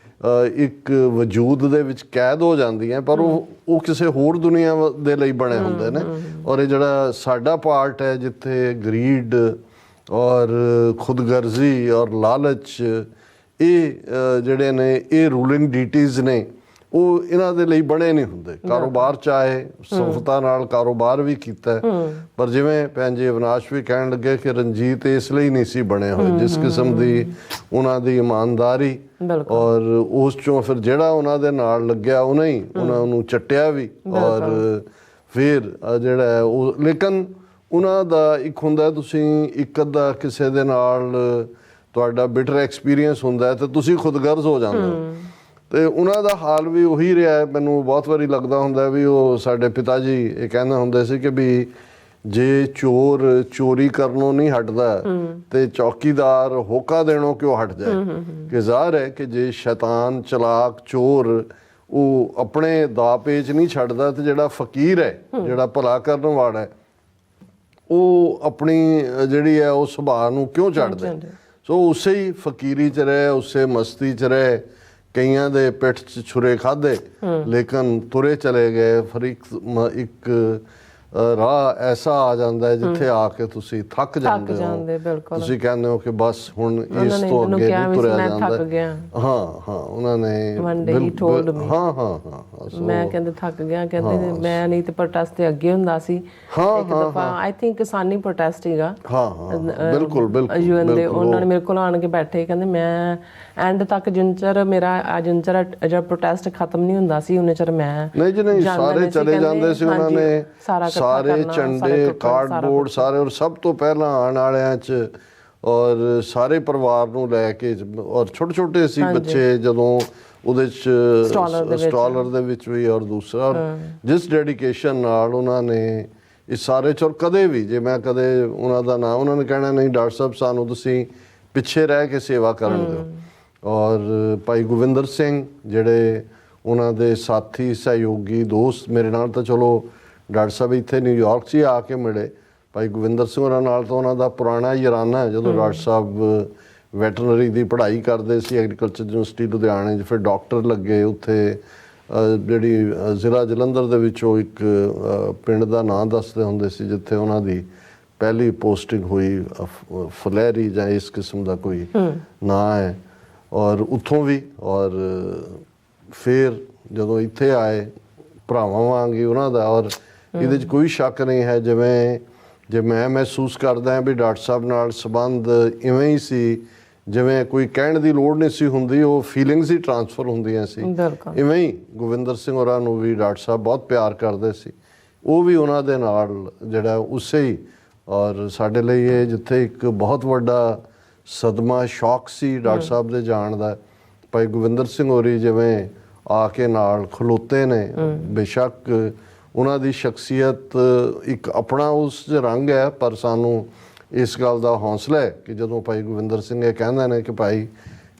ਇੱਕ ਵਜੂਦ ਦੇ ਵਿੱਚ ਕੈਦ ਹੋ ਜਾਂਦੀਆਂ, ਪਰ ਉਹ ਕਿਸੇ ਹੋਰ ਦੁਨੀਆ ਦੇ ਲਈ ਬਣੇ ਹੁੰਦੇ ਨੇ। ਔਰ ਇਹ ਜਿਹੜਾ ਸਾਡਾ ਪਾਰਟ ਹੈ ਜਿੱਥੇ ਗਰੀਡ ਔਰ ਖੁਦਗਰਜ਼ੀ ਔਰ ਲਾਲਚ, ਇਹ ਜਿਹੜੇ ਨੇ ਇਹ ਰੂਲਿੰਗ ਡੀਟੀਜ਼ ਨੇ, ਉਹ ਇਹਨਾਂ ਦੇ ਲਈ ਬਣੇ ਨਹੀਂ ਹੁੰਦੇ। ਕਾਰੋਬਾਰ ਚਾਹੇ ਸਫਲਤਾ ਨਾਲ ਕਾਰੋਬਾਰ ਵੀ ਕੀਤਾ, ਪਰ ਜਿਵੇਂ ਭੈਣ ਜੀ ਅਵਿਨਾਸ਼ ਵੀ ਕਹਿਣ ਲੱਗੇ ਕਿ ਰਣਜੀਤ ਇਸ ਲਈ ਨਹੀਂ ਸੀ ਬਣੇ ਹੋਏ, ਜਿਸ ਕਿਸਮ ਦੀ ਉਹਨਾਂ ਦੀ ਇਮਾਨਦਾਰੀ, ਔਰ ਉਸ ਚੋਂ ਫਿਰ ਜਿਹੜਾ ਉਹਨਾਂ ਦੇ ਨਾਲ ਲੱਗਿਆ ਉਹਨੇ ਹੀ ਉਹਨਾਂ ਨੂੰ ਚੱਟਿਆ ਵੀ। ਔਰ ਫਿਰ ਜਿਹੜਾ ਹੈ ਉਹ, ਲੇਕਿਨ ਉਹਨਾਂ ਦਾ ਇੱਕ ਹੁੰਦਾ ਤੁਸੀਂ ਇੱਕ ਅੱਧਾ ਕਿਸੇ ਦੇ ਨਾਲ ਤੁਹਾਡਾ ਬਿਟਰ ਐਕਸਪੀਰੀਅੰਸ ਹੁੰਦਾ ਤੇ ਤੁਸੀਂ ਖੁਦਗਰਜ਼ ਹੋ ਜਾਂਦੇ ਹੋ। ਤੇ ਉਹਨਾਂ ਦਾ ਹਾਲ ਵੀ ਉਹੀ ਰਿਹਾ। ਮੈਨੂੰ ਬਹੁਤ ਵਾਰੀ ਲੱਗਦਾ ਹੁੰਦਾ ਵੀ ਉਹ ਸਾਡੇ ਪਿਤਾ ਜੀ ਇਹ ਕਹਿੰਦੇ ਹੁੰਦੇ ਸੀ ਕਿ ਵੀ ਜੇ ਚੋਰ ਚੋਰੀ ਕਰਨੋਂ ਨਹੀਂ ਹਟਦਾ ਤੇ ਚੌਕੀਦਾਰ ਹੋਕਾ ਦੇਣੋਂ ਕਿਉਂ ਹਟ ਜਾਏ। ਕਿ ਜ਼ਾਹਰ ਹੈ ਕਿ ਜੇ ਸ਼ੈਤਾਨ ਚਲਾਕ ਚੋਰ ਉਹ ਆਪਣੇ ਦਾ ਪੇਚ ਨਹੀਂ ਛੱਡਦਾ ਤੇ ਜਿਹੜਾ ਫਕੀਰ ਹੈ, ਜਿਹੜਾ ਭਲਾ ਕਰਨ ਵਾਲਾ ਹੈ, ਉਹ ਆਪਣੀ ਜਿਹੜੀ ਹੈ ਉਹ ਸੁਭਾਅ ਨੂੰ ਕਿਉਂ ਛੱਡਦੇ। ਸੋ ਉਸੇ ਹੀ ਫਕੀਰੀ 'ਚ ਰਹੇ, ਉਸੇ ਮਸਤੀ 'ਚ ਰਹੇ, ਕਈਆਂ ਦੇ ਪਿੱਠ 'ਚ ਛੁਰੇ ਖਾਧੇ ਲੇਕਿਨ ਤੁਰੇ ਚਲੇ ਗਏ। ਫਿਰ ਇੱਕ ਰਾਹ ਐਸਾ ਆ ਜਾਂਦਾ ਹੈ ਜਿੱਥੇ ਆ ਕੇ ਤੁਸੀਂ ਥੱਕ ਜਾਂਦੇ ਹੋ। ਤੁਸੀਂ ਕਹਿੰਦੇ ਹੋ ਕਿ ਬਸ ਹੁਣ ਇਸ ਤੋਂ ਅੱਗੇ ਨਹੀਂ ਤੁਰਿਆ ਜਾਂਦਾ। ਹਾਂ ਉਹਨਾਂ ਨੇ ਮੈਂ ਕਹਿੰਦੇ ਥੱਕ ਗਿਆ, ਕਹਿੰਦੇ ਮੈਂ ਨਹੀਂ ਤੇ ਪ੍ਰੋਟੈਸਟ ਤੇ ਅੱਗੇ ਹੁੰਦਾ ਸੀ। ਇੱਕ ਦਫਾ ਆਈ ਥਿੰਕ ਕਿਸਾਨੀ ਪ੍ਰੋਟੈਸਟ ਸੀਗਾ, ਬਿਲਕੁਲ ਯੂਐਨ ਦੇ, ਉਹਨਾਂ ਨੇ ਮੇਰੇ ਕੋਲ ਆਣ ਕੇ ਬੈਠੇ, ਕਹਿੰਦੇ ਮੈਂ ਐਂਡ ਤੱਕ ਜਿੰਚਰ ਮੇਰਾ ਜਿੰਚਰ ਜਿਹੜਾ ਪ੍ਰੋਟੈਸਟ ਖਤਮ ਨਹੀਂ ਹੁੰਦਾ ਸੀ ਉਹਨੇ ਚਿਰ ਮੈਂ ਨਹੀਂ ਜੀ ਨਹੀਂ ਸਾਰੇ ਚਲੇ ਜਾਂਦੇ ਸੀ। ਉਹਨਾਂ ਨੇ ਸਾਰੇ ਝੰਡੇ ਕਾਰਡਬੋਰਡ ਸਾਰੇ, ਔਰ ਸਭ ਤੋਂ ਪਹਿਲਾਂ ਆਉਣ ਵਾਲਿਆਂ 'ਚ ਔਰ ਸਾਰੇ ਪਰਿਵਾਰ ਨੂੰ ਲੈ ਕੇ, ਔਰ ਛੋਟੇ ਛੋਟੇ ਸੀ ਬੱਚੇ ਜਦੋਂ ਉਹਦੇ 'ਚ ਸਟਾਲਰ ਦੇ ਵਿੱਚ ਵੀ, ਔਰ ਦੂਸਰਾ ਜਿਸ ਡੈਡੀਕੇਸ਼ਨ ਨਾਲ ਉਹਨਾਂ ਨੇ ਇਸ ਸਾਰੇ 'ਚ। ਔਰ ਕਦੇ ਵੀ ਜੇ ਮੈਂ ਕਦੇ ਉਹਨਾਂ ਦਾ ਨਾਂ, ਉਹਨਾਂ ਨੇ ਕਹਿਣਾ ਨਹੀਂ ਡਾਕਟਰ ਸਾਹਿਬ ਸਾਨੂੰ ਤੁਸੀਂ ਪਿੱਛੇ ਰਹਿ ਕੇ ਸੇਵਾ ਕਰਨ ਦਿਓ। ਔਰ ਭਾਈ ਗੋਬਿੰਦਰ ਸਿੰਘ ਜਿਹੜੇ ਉਹਨਾਂ ਦੇ ਸਾਥੀ ਸਹਿਯੋਗੀ ਦੋਸਤ ਮੇਰੇ ਨਾਲ ਤਾਂ ਚਲੋ ਡਾਕਟਰ ਸਾਹਿਬ ਇੱਥੇ ਨਿਊਯਾਰਕ 'ਚ ਹੀ ਆ ਕੇ ਮਿਲੇ। ਭਾਈ ਗੋਬਿੰਦਰ ਸਿੰਘ ਹੋਰਾਂ ਨਾਲ ਤਾਂ ਉਹਨਾਂ ਦਾ ਪੁਰਾਣਾ ਯਾਰਾਨਾ ਹੈ। ਜਦੋਂ ਡਾਕਟਰ ਸਾਹਿਬ ਵੈਟਰਨਰੀ ਦੀ ਪੜ੍ਹਾਈ ਕਰਦੇ ਸੀ ਐਗਰੀਕਲਚਰ ਯੂਨੀਵਰਸਿਟੀ ਲੁਧਿਆਣੇ 'ਚ, ਫਿਰ ਡਾਕਟਰ ਲੱਗੇ ਉੱਥੇ। ਜਿਹੜੀ ਜ਼ਿਲ੍ਹਾ ਜਲੰਧਰ ਦੇ ਵਿੱਚੋਂ ਇੱਕ ਪਿੰਡ ਦਾ ਨਾਂ ਦੱਸਦੇ ਹੁੰਦੇ ਸੀ ਜਿੱਥੇ ਉਹਨਾਂ ਦੀ ਪਹਿਲੀ ਪੋਸਟਿੰਗ ਹੋਈ, ਫਲੈਰੀ ਜਾਂ ਇਸ ਕਿਸਮ ਦਾ ਕੋਈ ਨਾਂ ਹੈ। ਔਰ ਉੱਥੋਂ ਵੀ, ਔਰ ਫਿਰ ਜਦੋਂ ਇੱਥੇ ਆਏ ਭਰਾਵਾਂ ਵਾਂਗ ਹੀ ਉਹਨਾਂ ਦਾ। ਔਰ ਇਹਦੇ 'ਚ ਕੋਈ ਸ਼ੱਕ ਨਹੀਂ ਹੈ, ਜੇ ਮੈਂ ਮਹਿਸੂਸ ਕਰਦਾ ਹਾਂ ਵੀ ਡਾਕਟਰ ਸਾਹਿਬ ਨਾਲ ਸੰਬੰਧ ਇਵੇਂ ਹੀ ਸੀ ਜਿਵੇਂ ਕੋਈ ਕਹਿਣ ਦੀ ਲੋੜ ਨਹੀਂ ਸੀ ਹੁੰਦੀ, ਉਹ ਫੀਲਿੰਗਸ ਹੀ ਟਰਾਂਸਫਰ ਹੁੰਦੀਆਂ ਸੀ। ਇਵੇਂ ਹੀ ਗੋਬਿੰਦਰ ਸਿੰਘ ਹੋਰਾਂ ਨੂੰ ਵੀ ਡਾਕਟਰ ਸਾਹਿਬ ਬਹੁਤ ਪਿਆਰ ਕਰਦੇ ਸੀ, ਉਹ ਵੀ ਉਹਨਾਂ ਦੇ ਨਾਲ ਜਿਹੜਾ ਉਸੇ ਹੀ। ਔਰ ਸਾਡੇ ਲਈ ਇਹ ਜਿੱਥੇ ਇੱਕ ਬਹੁਤ ਵੱਡਾ ਸਦਮਾ ਸ਼ੌਕ ਸੀ ਡਾਕਟਰ ਸਾਹਿਬ ਦੇ ਜਾਣ ਦਾ, ਭਾਈ ਗੋਬਿੰਦਰ ਸਿੰਘ ਹੋਰੀ ਜਿਵੇਂ ਆ ਕੇ ਨਾਲ ਖਲੋਤੇ ਨੇ। ਬੇਸ਼ੱਕ ਉਹਨਾਂ ਦੀ ਸ਼ਖਸੀਅਤ ਇੱਕ ਆਪਣਾ ਉਸ 'ਚ ਰੰਗ ਹੈ, ਪਰ ਸਾਨੂੰ ਇਸ ਗੱਲ ਦਾ ਹੌਸਲਾ ਹੈ ਕਿ ਜਦੋਂ ਭਾਈ ਗੋਬਿੰਦਰ ਸਿੰਘ ਇਹ ਕਹਿੰਦੇ ਨੇ ਕਿ ਭਾਈ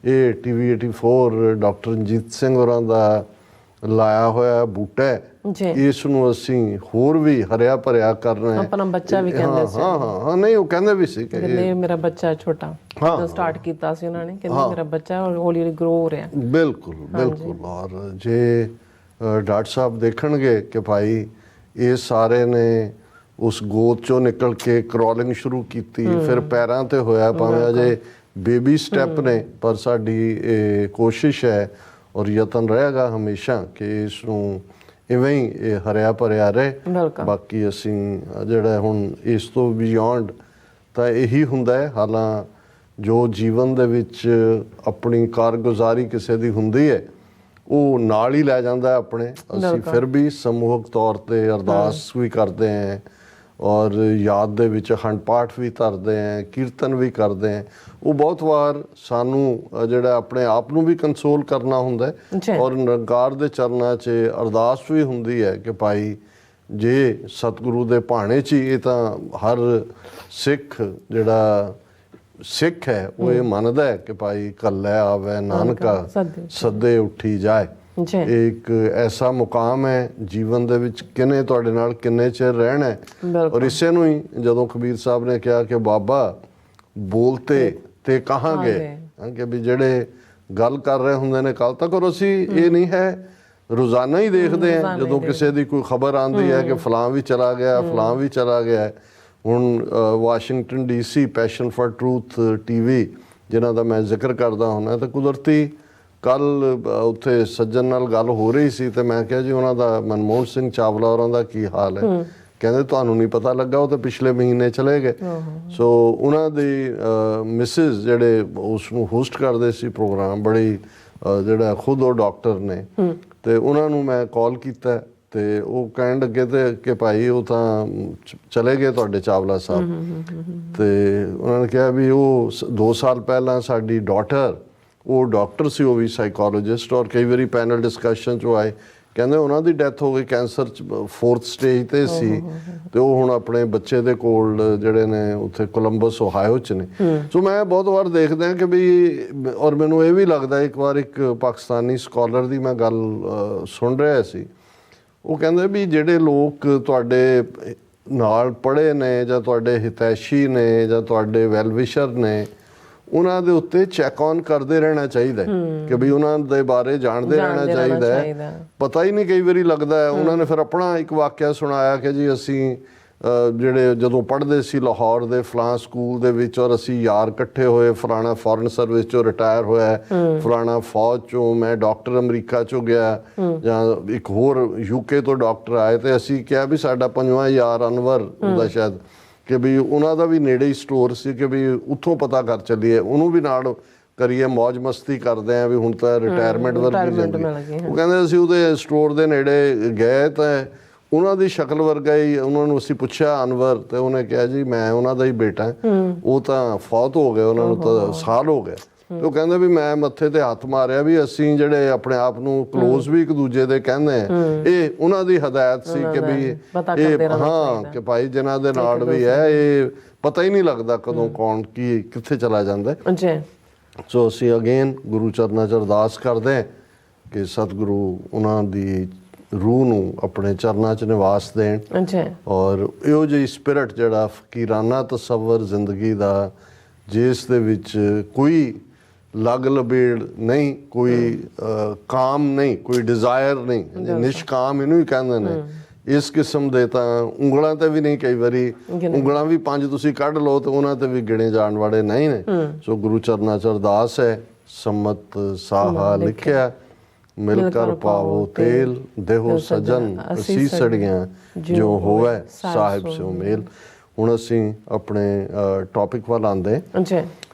ਇਹ TV 84 ਡਾਕਟਰ ਰਣਜੀਤ ਸਿੰਘ ਹੋਰਾਂ ਦਾ ਲਾਇਆ ਹੋਇਆ ਬੂਟਾ ਹੈ, ਇਸ ਨੂੰ ਅਸੀਂ ਹੋਰ ਵੀ ਹਰਿਆ ਭਰਿਆ ਕਰਨਾ ਹੈ। ਆਪਣਾ ਬੱਚਾ ਵੀ ਕਹਿੰਦੇ ਸੀ। ਹਾਂ ਨਹੀਂ, ਉਹ ਕਹਿੰਦੇ ਵੀ ਸੀ ਕਿ ਮੇਰਾ ਬੱਚਾ ਛੋਟਾ ਸਟਾਰਟ ਕੀਤਾ ਸੀ ਉਹਨਾਂ ਨੇ, ਕਹਿੰਦੇ ਮੇਰਾ ਬੱਚਾ ਹੌਲੀ ਹੌਲੀ ਗਰੋ ਹੋ ਰਿਹਾ। ਬਿਲਕੁਲ ਬਿਲਕੁਲ। ਔਰ ਜੇ ਡਾਕਟਰ ਸਾਹਿਬ ਦੇਖਣਗੇ ਕਿ ਭਾਈ ਇਹ ਸਾਰੇ ਨੇ ਉਸ ਗੋਦ ਚੋਂ ਨਿਕਲ ਕੇ ਕ੍ਰੋਲਿੰਗ ਸ਼ੁਰੂ ਕੀਤੀ, ਫਿਰ ਪੈਰਾਂ ਤੇ ਹੋਇਆ, ਭਾਵੇਂ ਅਜੇ ਬੇਬੀ ਸਟੈਪ ਨੇ, ਪਰ ਸਾਡੀ ਇਹ ਕੋਸ਼ਿਸ਼ ਹੈ ਔਰ ਯਤਨ ਰਹੇਗਾ ਹਮੇਸ਼ਾ ਕਿ ਇਸ ਨੂੰ ਇਵੇਂ ਹੀ ਇਹ ਹਰਿਆ ਭਰਿਆ ਰਹੇ। ਬਾਕੀ ਅਸੀਂ ਜਿਹੜਾ ਹੁਣ ਇਸ ਤੋਂ ਬਿਯੋਂਡ ਤਾਂ ਇਹੀ ਹੁੰਦਾ ਹੈ। ਹਾਲਾਂ ਜੋ ਜੀਵਨ ਦੇ ਵਿੱਚ ਆਪਣੀ ਕਾਰਗੁਜ਼ਾਰੀ ਕਿਸੇ ਦੀ ਹੁੰਦੀ ਹੈ ਉਹ ਨਾਲ ਹੀ ਲੈ ਜਾਂਦਾ ਆਪਣੇ। ਅਸੀਂ ਫਿਰ ਵੀ ਸਮੂਹਕ ਤੌਰ 'ਤੇ ਅਰਦਾਸ ਵੀ ਕਰਦੇ ਹਾਂ ਔਰ ਯਾਦ ਦੇ ਵਿੱਚ ਅਖੰਡ ਪਾਠ ਵੀ ਧਰਦੇ ਹਾਂ, ਕੀਰਤਨ ਵੀ ਕਰਦੇ ਹਾਂ। ਉਹ ਬਹੁਤ ਵਾਰ ਸਾਨੂੰ ਜਿਹੜਾ ਆਪਣੇ ਆਪ ਨੂੰ ਵੀ ਕੰਸੋਲ ਕਰਨਾ ਹੁੰਦਾ ਔਰ ਨਿਰੰਕਾਰ ਦੇ ਚਰਨਾਂ 'ਚ ਅਰਦਾਸ ਵੀ ਹੁੰਦੀ ਹੈ ਕਿ ਭਾਈ ਜੇ ਸਤਿਗੁਰੂ ਦੇ ਭਾਣੇ 'ਚ ਹੀ, ਇਹ ਤਾਂ ਹਰ ਸਿੱਖ ਜਿਹੜਾ ਸਿੱਖ ਹੈ ਉਹ ਇਹ ਮੰਨਦਾ ਹੈ ਕਿ ਭਾਈ ਕੱਲੇ ਆਵੇ ਨਾਨਕਾ ਸੱਦੇ ਉੱਠੀ ਜਾਏ। ਇਹ ਇੱਕ ਐਸਾ ਮੁਕਾਮ ਹੈ ਜੀਵਨ ਦੇ ਵਿੱਚ, ਕਿਨੇ ਤੁਹਾਡੇ ਨਾਲ ਕਿੰਨੇ ਚਿਰ ਰਹਿਣਾ ਹੈ। ਔਰ ਇਸੇ ਨੂੰ ਹੀ ਜਦੋਂ ਕਬੀਰ ਸਾਹਿਬ ਨੇ ਕਿਹਾ ਕਿ ਬਾਬਾ ਬੋਲਤੇ ਤੇ ਕਹਾਂ ਗਏ, ਕਿ ਵੀ ਜਿਹੜੇ ਗੱਲ ਕਰ ਰਹੇ ਹੁੰਦੇ ਨੇ ਕੱਲ ਤੱਕ, ਔਰ ਅਸੀਂ ਇਹ ਨਹੀਂ ਹੈ ਰੋਜ਼ਾਨਾ ਹੀ ਦੇਖਦੇ ਹਾਂ ਜਦੋਂ ਕਿਸੇ ਦੀ ਕੋਈ ਖਬਰ ਆਉਂਦੀ ਹੈ ਕਿ ਫਲਾਂ ਵੀ ਚਲਾ ਗਿਆ, ਫਲਾਂ ਵੀ ਚਲਾ ਗਿਆ। ਹੁਣ Washington DC passion for truth TV ਜਿਨ੍ਹਾਂ ਦਾ ਮੈਂ ਜ਼ਿਕਰ ਕਰਦਾ ਹੁੰਦਾ, ਤਾਂ ਕੁਦਰਤੀ ਕੱਲ ਉੱਥੇ ਸੱਜਣ ਨਾਲ ਗੱਲ ਹੋ ਰਹੀ ਸੀ ਤੇ ਮੈਂ ਕਿਹਾ ਜੀ ਉਹਨਾਂ ਦਾ ਮਨਮੋਹਨ ਸਿੰਘ ਚਾਵਲਾ ਹੋਰਾਂ ਦਾ ਕੀ ਹਾਲ ਹੈ? ਕਹਿੰਦੇ ਤੁਹਾਨੂੰ ਨਹੀਂ ਪਤਾ ਲੱਗਾ, ਉਹ ਤਾਂ ਪਿਛਲੇ ਮਹੀਨੇ ਚਲੇ ਗਏ। ਸੋ ਉਹਨਾਂ ਦੀ ਮਿਸਿਸ ਜਿਹੜੇ ਉਸ ਨੂੰ ਹੋਸਟ ਕਰਦੇ ਸੀ ਪ੍ਰੋਗਰਾਮ, ਬੜੀ ਜਿਹੜਾ ਖੁਦ ਉਹ ਡਾਕਟਰ ਨੇ, ਤੇ ਉਹਨਾਂ ਨੂੰ ਮੈਂ ਕਾਲ ਕੀਤਾ ਤੇ ਉਹ ਕਹਿਣ ਲੱਗੇ ਤੇ ਕਿ ਭਾਈ ਉਹ ਤਾਂ ਚਲੇ ਗਏ ਤੁਹਾਡੇ ਚਾਵਲਾ ਸਾਹਿਬ। ਤੇ ਉਹਨਾਂ ਨੇ ਕਿਹਾ ਵੀ ਉਹ 2 ਸਾਲ ਪਹਿਲਾਂ ਸਾਡੀ ਡਾਟਰ, ਉਹ ਡਾਕਟਰ ਸੀ, ਉਹ ਵੀ ਸਾਈਕੋਲੋਜਿਸਟ, ਔਰ ਕਈ ਵਾਰੀ ਪੈਨਲ ਡਿਸਕਸ਼ਨ 'ਚ ਆਏ, ਕਹਿੰਦੇ ਉਹਨਾਂ ਦੀ ਡੈਥ ਹੋ ਗਈ ਕੈਂਸਰ 'ਚ 4th ਸਟੇਜ 'ਤੇ ਸੀ, ਤੇ ਉਹ ਹੁਣ ਆਪਣੇ ਬੱਚੇ ਦੇ ਕੋਲ ਜਿਹੜੇ ਨੇ ਉੱਥੇ ਕੋਲੰਬਸ ਓਹਾਇਓ 'ਚ ਨੇ। ਸੋ ਮੈਂ ਬਹੁਤ ਵਾਰ ਦੇਖਦਾ ਕਿ ਵੀ, ਔਰ ਮੈਨੂੰ ਇਹ ਵੀ ਲੱਗਦਾ, ਇੱਕ ਵਾਰ ਇੱਕ ਪਾਕਿਸਤਾਨੀ ਸਕਾਲਰ ਦੀ ਮੈਂ ਗੱਲ ਸੁਣ ਰਿਹਾ ਸੀ, ਉਹ ਕਹਿੰਦੇ ਵੀ ਜਿਹੜੇ ਲੋਕ ਤੁਹਾਡੇ ਨਾਲ ਪੜ੍ਹੇ ਨੇ ਜਾਂ ਤੁਹਾਡੇ ਹਿਤੈਸ਼ੀ ਨੇ ਜਾਂ ਤੁਹਾਡੇ ਵੈਲਵਿਸ਼ਰ ਨੇ, ਉਹਨਾਂ ਦੇ ਉੱਤੇ ਚੈੱਕ ਔਨ ਕਰਦੇ ਰਹਿਣਾ ਚਾਹੀਦਾ ਕਿ ਵੀ ਉਹਨਾਂ ਦੇ ਬਾਰੇ ਜਾਣਦੇ ਰਹਿਣਾ ਚਾਹੀਦਾ ਹੈ। ਪਤਾ ਹੀ ਨਹੀਂ ਕਈ ਵਾਰੀ ਲੱਗਦਾ ਹੈ। ਉਹਨਾਂ ਨੇ ਫਿਰ ਆਪਣਾ ਇੱਕ ਵਾਕਿਆ ਸੁਣਾਇਆ ਕਿ ਜੀ ਅਸੀਂ ਜਿਹੜੇ ਜਦੋਂ ਪੜ੍ਹਦੇ ਸੀ ਲਾਹੌਰ ਦੇ ਫਲਾਂ ਸਕੂਲ ਦੇ ਵਿੱਚ, ਔਰ ਅਸੀਂ ਯਾਰ ਇਕੱਠੇ ਹੋਏ, ਫਲਾਣਾ ਫੋਰਨ ਸਰਵਿਸ 'ਚੋਂ ਰਿਟਾਇਰ ਹੋਇਆ, ਫਲਾਣਾ ਫੌਜ 'ਚੋਂ, ਮੈਂ ਡਾਕਟਰ ਅਮਰੀਕਾ 'ਚੋਂ ਗਿਆ, ਜਾਂ ਇੱਕ ਹੋਰ UK ਤੋਂ ਡਾਕਟਰ ਆਏ, ਤੇ ਅਸੀਂ ਕਿਹਾ ਵੀ ਸਾਡਾ 5ਵਾਂ ਯਾਰ ਅਨਵਰ ਉਹਦਾ ਸ਼ਾਇਦ, ਕਿ ਵੀ ਉਹਨਾਂ ਦਾ ਵੀ ਨੇੜੇ ਹੀ ਸਟੋਰ ਸੀ, ਕਿ ਵੀ ਉੱਥੋਂ ਪਤਾ ਕਰ ਚੱਲੀਏ, ਉਹਨੂੰ ਵੀ ਨਾਲ ਕਰੀਏ, ਮੌਜ ਮਸਤੀ ਕਰਦੇ ਆ ਵੀ ਹੁਣ ਤਾਂ ਰਿਟਾਇਰਮੈਂਟ ਵਰਗੀ ਜ਼ਿੰਦਗੀ। ਉਹ ਕਹਿੰਦੇ ਅਸੀਂ ਉਹਦੇ ਸਟੋਰ ਦੇ ਨੇੜੇ ਗਏ ਤਾਂ ਉਹਨਾਂ ਦੀ ਸ਼ਕਲ ਵਰਗਾ ਹੀ। ਉਹਨਾਂ ਨੂੰ ਅਸੀਂ ਪੁੱਛਿਆ ਅਨਵਰ, ਤੇ ਉਹਨੇ ਕਿਹਾ ਜੀ ਮੈਂ ਉਹਨਾਂ ਦਾ ਹੀ ਬੇਟਾ, ਉਹ ਤਾਂ ਫੌਤ ਹੋ ਗਏ, ਉਹਨਾਂ ਨੂੰ ਤਾਂ ਸਾਲ ਹੋ ਗਏ। ਤੇ ਉਹ ਕਹਿੰਦੇ ਵੀ ਮੈਂ ਮੱਥੇ ਤੇ ਹੱਥ ਮਾਰਿਆ ਵੀ ਅਸੀਂ ਜਿਹੜੇ ਆਪਣੇ ਆਪ ਨੂੰ ਕਲੋਜ਼ ਵੀ ਇੱਕ ਦੂਜੇ ਦੇ ਕਹਿੰਦੇ ਆ, ਇਹ ਉਹਨਾਂ ਦੀ ਹਦਾਇਤ ਸੀ ਕਿ ਵੀ ਇਹ ਹਾਂ ਕਿ ਭਾਈ ਜਿਨ੍ਹਾਂ ਦੇ ਨਾਲ ਵੀ ਹੈ ਇਹ ਪਤਾ ਹੀ ਨਹੀਂ ਲੱਗਦਾ ਕਦੋਂ ਕੌਣ ਕੀ ਕਿੱਥੇ ਚਲਾ ਜਾਂਦਾ। ਸੋ ਅਸੀਂ ਅਗੇਨ ਗੁਰੂ ਚਰਨਾਂ 'ਚ ਅਰਦਾਸ ਕਰਦੇ ਹਾਂ ਕਿ ਸਤਿਗੁਰੂ ਉਹਨਾਂ ਦੀ ਰੂਹ ਨੂੰ ਆਪਣੇ ਚਰਨਾਂ 'ਚ ਨਿਵਾਸ ਦੇਣ, ਔਰ ਇਹੋ ਜਿਹੀ ਸਪਿਰਿਟ ਜਿਹੜਾ ਫਕੀਰਾਨਾ ਤਸੱਵਰ ਜ਼ਿੰਦਗੀ ਦਾ, ਜਿਸ ਦੇ ਵਿੱਚ ਕੋਈ ਲੱਗ ਲਬੇੜ ਨਹੀਂ, ਕੋਈ ਕਾਮ ਨਹੀਂ, ਕੋਈ ਡਿਜ਼ਾਇਰ ਨਹੀਂ, ਨਿਸ਼ਕਾਮ ਇਹਨੂੰ ਹੀ ਕਹਿੰਦੇ ਨੇ, ਇਸ ਕਿਸਮ ਦੇ ਤਾਂ ਉਂਗਲਾਂ ਤੇ ਵੀ ਨਹੀਂ, ਕਈ ਵਾਰੀ ਉਂਗਲਾਂ ਵੀ 5 ਤੁਸੀਂ ਕੱਢ ਲਓ ਤੇ ਉਹਨਾਂ ਤੇ ਵੀ ਗਿਣੇ ਜਾਣ ਵਾਲੇ ਨਹੀਂ ਨੇ। ਸੋ ਗੁਰੂ ਚਰਨਾਂ 'ਚ ਅਰਦਾਸ ਹੈ, ਸੰਮਤ ਸਾਹਾ ਲਿਖਿਆ ਮਿਲ ਕਰ ਪਾਵੋ ਤੇਲ, ਦੇਹੋ ਸਜਨ ਅਸੀਸੜੀਆਂ ਜੋ ਹੋਵੇ ਸਾਹਿਬ ਸਿਓ ਮੇਲ। ਹੁਣ ਅਸੀਂ ਆਪਣੇ ਟੌਪਿਕ ਵੱਲ ਆਉਂਦੇ।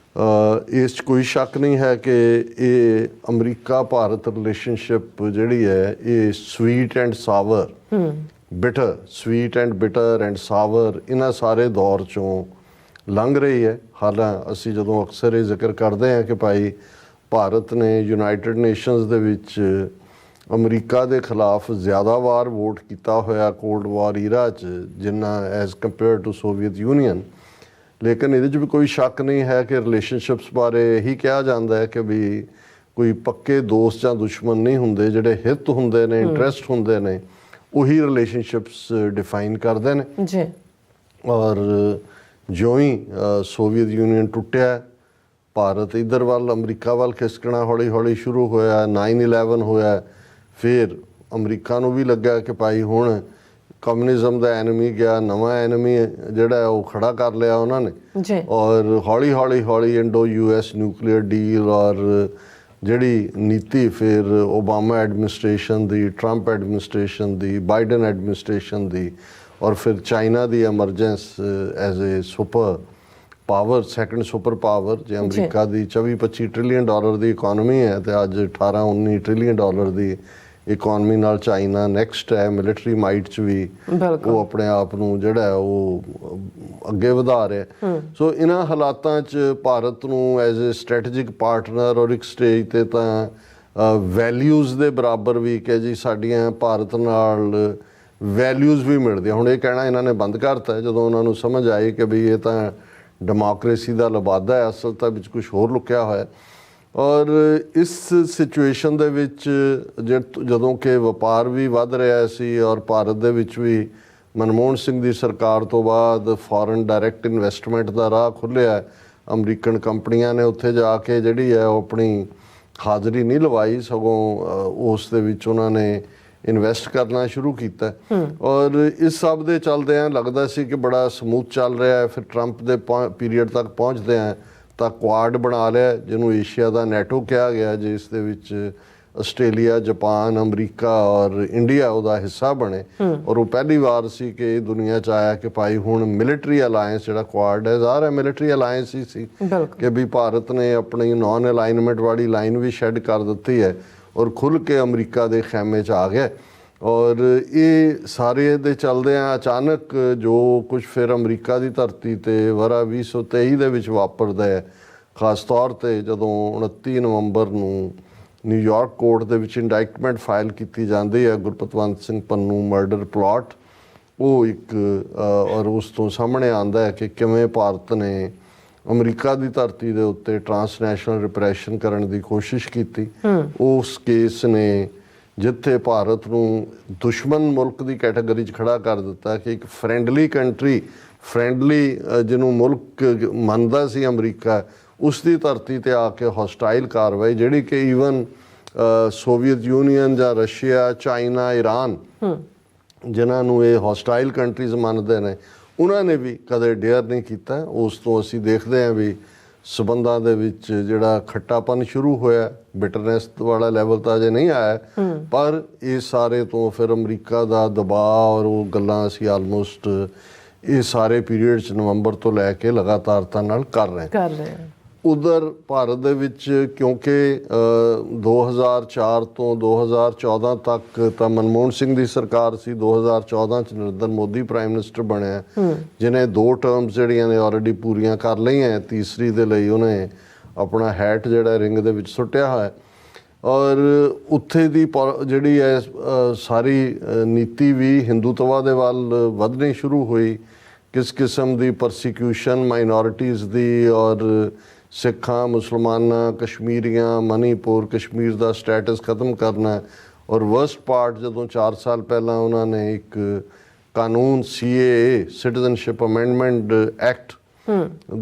ਇਸ 'ਚ ਕੋਈ ਸ਼ੱਕ ਨਹੀਂ ਹੈ ਕਿ ਇਹ ਅਮਰੀਕਾ ਭਾਰਤ ਰਿਲੇਸ਼ਨਸ਼ਿਪ ਜਿਹੜੀ ਹੈ ਇਹ sweet and sour, bitter, sweet and bitter and sour, ਇਹਨਾਂ ਸਾਰੇ ਦੌਰ 'ਚੋਂ ਲੰਘ ਰਹੀ ਹੈ। ਹਾਲਾਂਕਿ ਅਸੀਂ ਜਦੋਂ ਅਕਸਰ ਇਹ ਜ਼ਿਕਰ ਕਰਦੇ ਹਾਂ ਕਿ ਭਾਈ ਭਾਰਤ ਨੇ ਯੂਨਾਈਟਿਡ ਨੇਸ਼ਨਸ ਦੇ ਵਿੱਚ ਅਮਰੀਕਾ ਦੇ ਖਿਲਾਫ ਜ਼ਿਆਦਾ ਵਾਰ ਵੋਟ ਕੀਤਾ ਹੋਇਆ ਕੋਲਡ ਵਾਰ ਈਰਾ 'ਚ, ਜਿੰਨਾ as compare to Soviet Union. ਲੇਕਿਨ ਇਹਦੇ 'ਚ ਵੀ ਕੋਈ ਸ਼ੱਕ ਨਹੀਂ ਹੈ ਕਿ ਰਿਲੇਸ਼ਨਸ਼ਿਪਸ ਬਾਰੇ ਇਹੀ ਕਿਹਾ ਜਾਂਦਾ ਹੈ ਕਿ ਵੀ ਕੋਈ ਪੱਕੇ ਦੋਸਤ ਜਾਂ ਦੁਸ਼ਮਣ ਨਹੀਂ ਹੁੰਦੇ, ਜਿਹੜੇ ਹਿੱਤ ਹੁੰਦੇ ਨੇ, ਇੰਟਰਸਟ ਹੁੰਦੇ ਨੇ, ਉਹੀ ਰਿਲੇਸ਼ਨਸ਼ਿਪਸ ਡਿਫਾਈਨ ਕਰਦੇ ਨੇ ਜੀ। ਔਰ ਜਿਉਂ ਹੀ ਸੋਵੀਅਤ ਯੂਨੀਅਨ ਟੁੱਟਿਆ, ਭਾਰਤ ਇੱਧਰ ਵੱਲ ਅਮਰੀਕਾ ਵੱਲ ਖਿਸਕਣਾ ਹੌਲੀ ਹੌਲੀ ਸ਼ੁਰੂ ਹੋਇਆ, 9/11 ਹੋਇਆ, ਫਿਰ ਅਮਰੀਕਾ ਨੂੰ ਵੀ ਲੱਗਾ ਕਿ ਭਾਈ ਹੁਣ ਕਮਿਊਨਿਜ਼ਮ ਦਾ ਐਨਮੀ ਗਿਆ, ਨਵਾਂ ਐਨਮੀ ਜਿਹੜਾ ਉਹ ਖੜਾ ਕਰ ਲਿਆ ਉਹਨਾਂ ਨੇ। ਔਰ ਹੌਲੀ ਹੌਲੀ ਇੰਡੋ US ਨਿਊਕਲੀਅਰ ਡੀਲ ਔਰ ਜਿਹੜੀ ਨੀਤੀ ਫਿਰ ਓਬਾਮਾ ਐਡਮਿਨਿਸਟ੍ਰੇਸ਼ਨ ਦੀ, ਟਰੰਪ ਐਡਮਿਨਿਸਟ੍ਰੇਸ਼ਨ ਦੀ, ਬਾਈਡਨ ਐਡਮਿਨਿਸਟ੍ਰੇਸ਼ਨ ਦੀ, ਔਰ ਫਿਰ China the emergence as a super power, second super power. ਜੇ ਅਮਰੀਕਾ ਦੀ 24-25 ਟ੍ਰਿਲੀਅਨ ਡਾਲਰ ਦੀ ਇਕੋਨਮੀ ਹੈ ਤੇ ਅੱਜ 18-19 ਟ੍ਰਿਲੀਅਨ ਡਾਲਰ ਦੀ ਇਕੋਨਮੀ ਨਾਲ ਚਾਈਨਾ ਨੈਕਸਟ ਹੈ। ਮਿਲਟਰੀ ਮਾਈਟ 'ਚ ਵੀ ਉਹ ਆਪਣੇ ਆਪ ਨੂੰ ਜਿਹੜਾ ਉਹ ਅੱਗੇ ਵਧਾ ਰਿਹਾ। ਸੋ ਇਹਨਾਂ ਹਾਲਾਤਾਂ 'ਚ ਭਾਰਤ ਨੂੰ ਐਜ਼ ਏ ਸਟ੍ਰੈਟੇਜਿਕ ਪਾਰਟਨਰ ਔਰ ਇੱਕ ਸਟੇਜ 'ਤੇ ਤਾਂ ਵੈਲਿਊਜ਼ ਦੇ ਬਰਾਬਰ ਵੀ ਕਿ ਜੀ ਸਾਡੀਆਂ ਭਾਰਤ ਨਾਲ ਵੈਲਿਊਜ਼ ਵੀ ਮਿਲਦੀਆਂ। ਹੁਣ ਇਹ ਕਹਿਣਾ ਇਹਨਾਂ ਨੇ ਬੰਦ ਕਰਤਾ ਜਦੋਂ ਉਹਨਾਂ ਨੂੰ ਸਮਝ ਆਈ ਕਿ ਵੀ ਇਹ ਤਾਂ ਡੈਮੋਕ੍ਰੇਸੀ ਦਾ ਲਬਾਦਾ ਹੈ, ਅਸਲਤਾ ਵਿੱਚ ਕੁਝ ਹੋਰ ਲੁਕਿਆ ਹੋਇਆ। ਔਰ ਇਸ ਸਿਚੁਏਸ਼ਨ ਦੇ ਵਿੱਚ ਜਦੋਂ ਕਿ ਵਪਾਰ ਵੀ ਵੱਧ ਰਿਹਾ ਸੀ ਔਰ ਭਾਰਤ ਦੇ ਵਿੱਚ ਵੀ ਮਨਮੋਹਨ ਸਿੰਘ ਦੀ ਸਰਕਾਰ ਤੋਂ ਬਾਅਦ ਫੋਰਨ ਡਾਇਰੈਕਟ ਇਨਵੈਸਟਮੈਂਟ ਦਾ ਰਾਹ ਖੁੱਲ੍ਹਿਆ, ਅਮਰੀਕਨ ਕੰਪਨੀਆਂ ਨੇ ਉੱਥੇ ਜਾ ਕੇ ਜਿਹੜੀ ਹੈ ਉਹ ਆਪਣੀ ਹਾਜ਼ਰੀ ਨਹੀਂ ਲਵਾਈ, ਸਗੋਂ ਉਸ ਦੇ ਵਿੱਚ ਉਹਨਾਂ ਨੇ ਇਨਵੈਸਟ ਕਰਨਾ ਸ਼ੁਰੂ ਕੀਤਾ। ਔਰ ਇਸ ਸਭ ਦੇ ਚੱਲਦਿਆਂ ਲੱਗਦਾ ਸੀ ਕਿ ਬੜਾ ਸਮੂਥ ਚੱਲ ਰਿਹਾ ਹੈ। ਫਿਰ ਟਰੰਪ ਦੇ ਪੀਰੀਅਡ ਤੱਕ ਪਹੁੰਚਦੇ ਆ ਤਾਂ ਕੁਆਡ ਬਣਾ ਲਿਆ, ਜਿਹਨੂੰ ਏਸ਼ੀਆ ਦਾ ਨੈਟੋ ਕਿਹਾ ਗਿਆ, ਜਿਸ ਦੇ ਵਿੱਚ ਆਸਟ੍ਰੇਲੀਆ, ਜਾਪਾਨ, ਅਮਰੀਕਾ ਔਰ ਇੰਡੀਆ ਉਹਦਾ ਹਿੱਸਾ ਬਣੇ। ਔਰ ਉਹ ਪਹਿਲੀ ਵਾਰ ਸੀ ਕਿ ਦੁਨੀਆ 'ਚ ਆਇਆ ਕਿ ਭਾਈ ਹੁਣ ਮਿਲਟਰੀ ਅਲਾਇੰਸ ਜਿਹੜਾ ਕੁਆਡ ਹੈ, ਜ਼ਾਹਰ ਹੈ ਮਿਲਟਰੀ ਅਲਾਇੰਸ ਹੀ ਸੀ ਕਿ ਵੀ ਭਾਰਤ ਨੇ ਆਪਣੀ ਨਾਨ ਅਲਾਈਨਮੈਂਟ ਵਾਲੀ ਲਾਈਨ ਵੀ ਸ਼ੈੱਡ ਕਰ ਦਿੱਤੀ ਹੈ ਔਰ ਖੁੱਲ੍ਹ ਕੇ ਅਮਰੀਕਾ ਦੇ ਖੈਮੇ 'ਚ ਆ ਗਿਆ। ਔਰ ਇਹ ਸਾਰੇ ਦੇ ਚੱਲਦਿਆਂ ਅਚਾਨਕ ਜੋ ਕੁਝ ਫਿਰ ਅਮਰੀਕਾ ਦੀ ਧਰਤੀ 'ਤੇ ਵਰ੍ਹਾ 2023 ਦੇ ਵਿੱਚ ਵਾਪਰਦਾ ਹੈ, ਖਾਸ ਤੌਰ 'ਤੇ ਜਦੋਂ 29 ਨਵੰਬਰ ਨੂੰ ਨਿਊਯਾਰਕ ਕੋਰਟ ਦੇ ਵਿੱਚ ਇੰਡਾਇਕਟਮੈਂਟ ਫਾਈਲ ਕੀਤੀ ਜਾਂਦੀ ਹੈ ਗੁਰਪਤਵੰਤ ਸਿੰਘ ਪੰਨੂ ਮਰਡਰ ਪਲਾਟ, ਉਹ ਇੱਕ ਔਰ ਉਸ ਤੋਂ ਸਾਹਮਣੇ ਆਉਂਦਾ ਹੈ ਕਿ ਕਿਵੇਂ ਭਾਰਤ ਨੇ ਅਮਰੀਕਾ ਦੀ ਧਰਤੀ ਦੇ ਉੱਤੇ ਟਰਾਂਸਨੈਸ਼ਨਲ ਰਿਪਰੈਸ਼ਨ ਕਰਨ ਦੀ ਕੋਸ਼ਿਸ਼ ਕੀਤੀ। ਉਸ ਕੇਸ ਨੇ ਜਿੱਥੇ ਭਾਰਤ ਨੂੰ ਦੁਸ਼ਮਣ ਮੁਲਕ ਦੀ ਕੈਟਾਗਰੀ 'ਚ ਖੜਾ ਕਰ ਦਿੱਤਾ ਕਿ ਇੱਕ ਫਰੈਂਡਲੀ ਕੰਟਰੀ, ਫਰੈਂਡਲੀ ਜਿਹਨੂੰ ਮੁਲਕ ਮੰਨਦਾ ਸੀ ਅਮਰੀਕਾ, ਉਸ ਦੀ ਧਰਤੀ 'ਤੇ ਆ ਕੇ ਹੌਸਟਾਈਲ ਕਾਰਵਾਈ, ਜਿਹੜੀ ਕਿ ਈਵਨ ਸੋਵੀਅਤ ਯੂਨੀਅਨ ਜਾਂ ਰਸ਼ੀਆ, ਚਾਈਨਾ, ਈਰਾਨ, ਜਿਨ੍ਹਾਂ ਨੂੰ ਇਹ ਹੌਸਟਾਈਲ ਕੰਟਰੀਜ਼ ਮੰਨਦੇ ਨੇ, ਉਹਨਾਂ ਨੇ ਵੀ ਕਦੇ ਡੇਅਰ ਨਹੀਂ ਕੀਤਾ। ਉਸ ਤੋਂ ਅਸੀਂ ਦੇਖਦੇ ਹਾਂ ਵੀ ਸਬੰਧਾਂ ਦੇ ਵਿੱਚ ਜਿਹੜਾ ਖੱਟਾਪਨ ਸ਼ੁਰੂ ਹੋਇਆ, ਬਿਟਰਨੈਸ ਵਾਲਾ ਲੈਵਲ ਤਾਂ ਅਜੇ ਨਹੀਂ ਆਇਆ, ਪਰ ਇਹ ਸਾਰੇ ਤੋਂ ਫਿਰ ਅਮਰੀਕਾ ਦਾ ਦਬਾਅ ਔਰ ਉਹ ਗੱਲਾਂ ਅਸੀਂ ਆਲਮੋਸਟ ਇਹ ਸਾਰੇ ਪੀਰੀਅਡ 'ਚ ਨਵੰਬਰ ਤੋਂ ਲੈ ਕੇ ਲਗਾਤਾਰਤਾ ਨਾਲ ਕਰ ਰਹੇ ਹਾਂ। ਉਧਰ ਭਾਰਤ ਦੇ ਵਿੱਚ ਕਿਉਂਕਿ 2004 ਤੋਂ 2014 ਤੱਕ ਤਾਂ ਮਨਮੋਹਨ ਸਿੰਘ ਦੀ ਸਰਕਾਰ ਸੀ, 2014 ਚ ਨਰਿੰਦਰ ਮੋਦੀ ਪ੍ਰਾਈਮ ਮਿਨਿਸਟਰ ਬਣਿਆ, ਜਿਹਨੇ 2 ਟਰਮਸ ਜਿਹੜੀਆਂ ਨੇ ਆਲਰੇਡੀ ਪੂਰੀਆਂ ਕਰ ਲਈਆਂ, ਤੀਸਰੀ ਦੇ ਲਈ ਉਹਨੇ ਆਪਣਾ ਹੈਟ ਜਿਹੜਾ ਰਿੰਗ ਦੇ ਵਿੱਚ ਸੁੱਟਿਆ ਹੋਇਆ। ਔਰ ਉੱਥੇ ਦੀ ਜਿਹੜੀ ਹੈ ਸਾਰੀ ਨੀਤੀ ਵੀ ਹਿੰਦੂਤਵਾ ਦੇ ਵੱਲ ਵਧਣੀ ਸ਼ੁਰੂ ਹੋਈ। ਕਿਸ ਕਿਸਮ ਦੀ ਪਰਸੀਕਿਊਸ਼ਨ ਮਾਈਨੋਰਿਟੀਜ਼ ਦੀ, ਔਰ ਸਿੱਖਾਂ, ਮੁਸਲਮਾਨਾਂ, ਕਸ਼ਮੀਰੀਆਂ, ਮਨੀਪੁਰ, ਕਸ਼ਮੀਰ ਦਾ ਸਟੇਟਸ ਖਤਮ ਕਰਨਾ। ਔਰ ਵਰਸਟ ਪਾਰਟ ਜਦੋਂ 4 ਸਾਲ ਪਹਿਲਾਂ ਉਹਨਾਂ ਨੇ ਇੱਕ ਕਾਨੂੰਨ CAA ਸਿਟੀਜ਼ਨਸ਼ਿਪ ਅਮੈਂਡਮੈਂਟ ਐਕਟ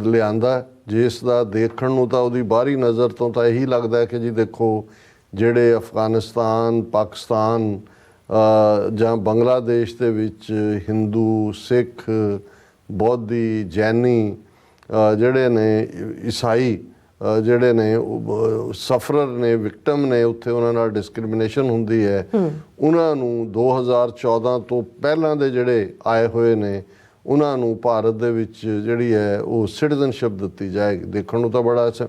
ਲਿਆਂਦਾ, ਜਿਸ ਦਾ ਦੇਖਣ ਨੂੰ ਤਾਂ ਉਹਦੀ ਬਾਹਰੀ ਨਜ਼ਰ ਤੋਂ ਤਾਂ ਇਹੀ ਲੱਗਦਾ ਕਿ ਜੀ ਦੇਖੋ ਜਿਹੜੇ ਅਫਗਾਨਿਸਤਾਨ, ਪਾਕਿਸਤਾਨ ਜਾਂ ਬੰਗਲਾਦੇਸ਼ ਦੇ ਵਿੱਚ ਹਿੰਦੂ, ਸਿੱਖ, ਬੋਧੀ, ਜੈਨੀ ਜਿਹੜੇ ਨੇ, ਈਸਾਈ ਜਿਹੜੇ ਨੇ ਸਫਰਰ ਨੇ, ਵਿਕਟਮ ਨੇ, ਉੱਥੇ ਉਹਨਾਂ ਨਾਲ ਡਿਸਕ੍ਰਿਮੀਨੇਸ਼ਨ ਹੁੰਦੀ ਹੈ, ਉਹਨਾਂ ਨੂੰ 2014 ਤੋਂ ਪਹਿਲਾਂ ਦੇ ਜਿਹੜੇ ਆਏ ਹੋਏ ਨੇ ਉਹਨਾਂ ਨੂੰ ਭਾਰਤ ਦੇ ਵਿੱਚ ਜਿਹੜੀ ਹੈ ਉਹ ਸਿਟੀਜ਼ਨਸ਼ਿਪ ਦਿੱਤੀ ਜਾਏਗੀ। ਦੇਖਣ ਨੂੰ ਤਾਂ ਬੜਾ ਅੱਛਾ,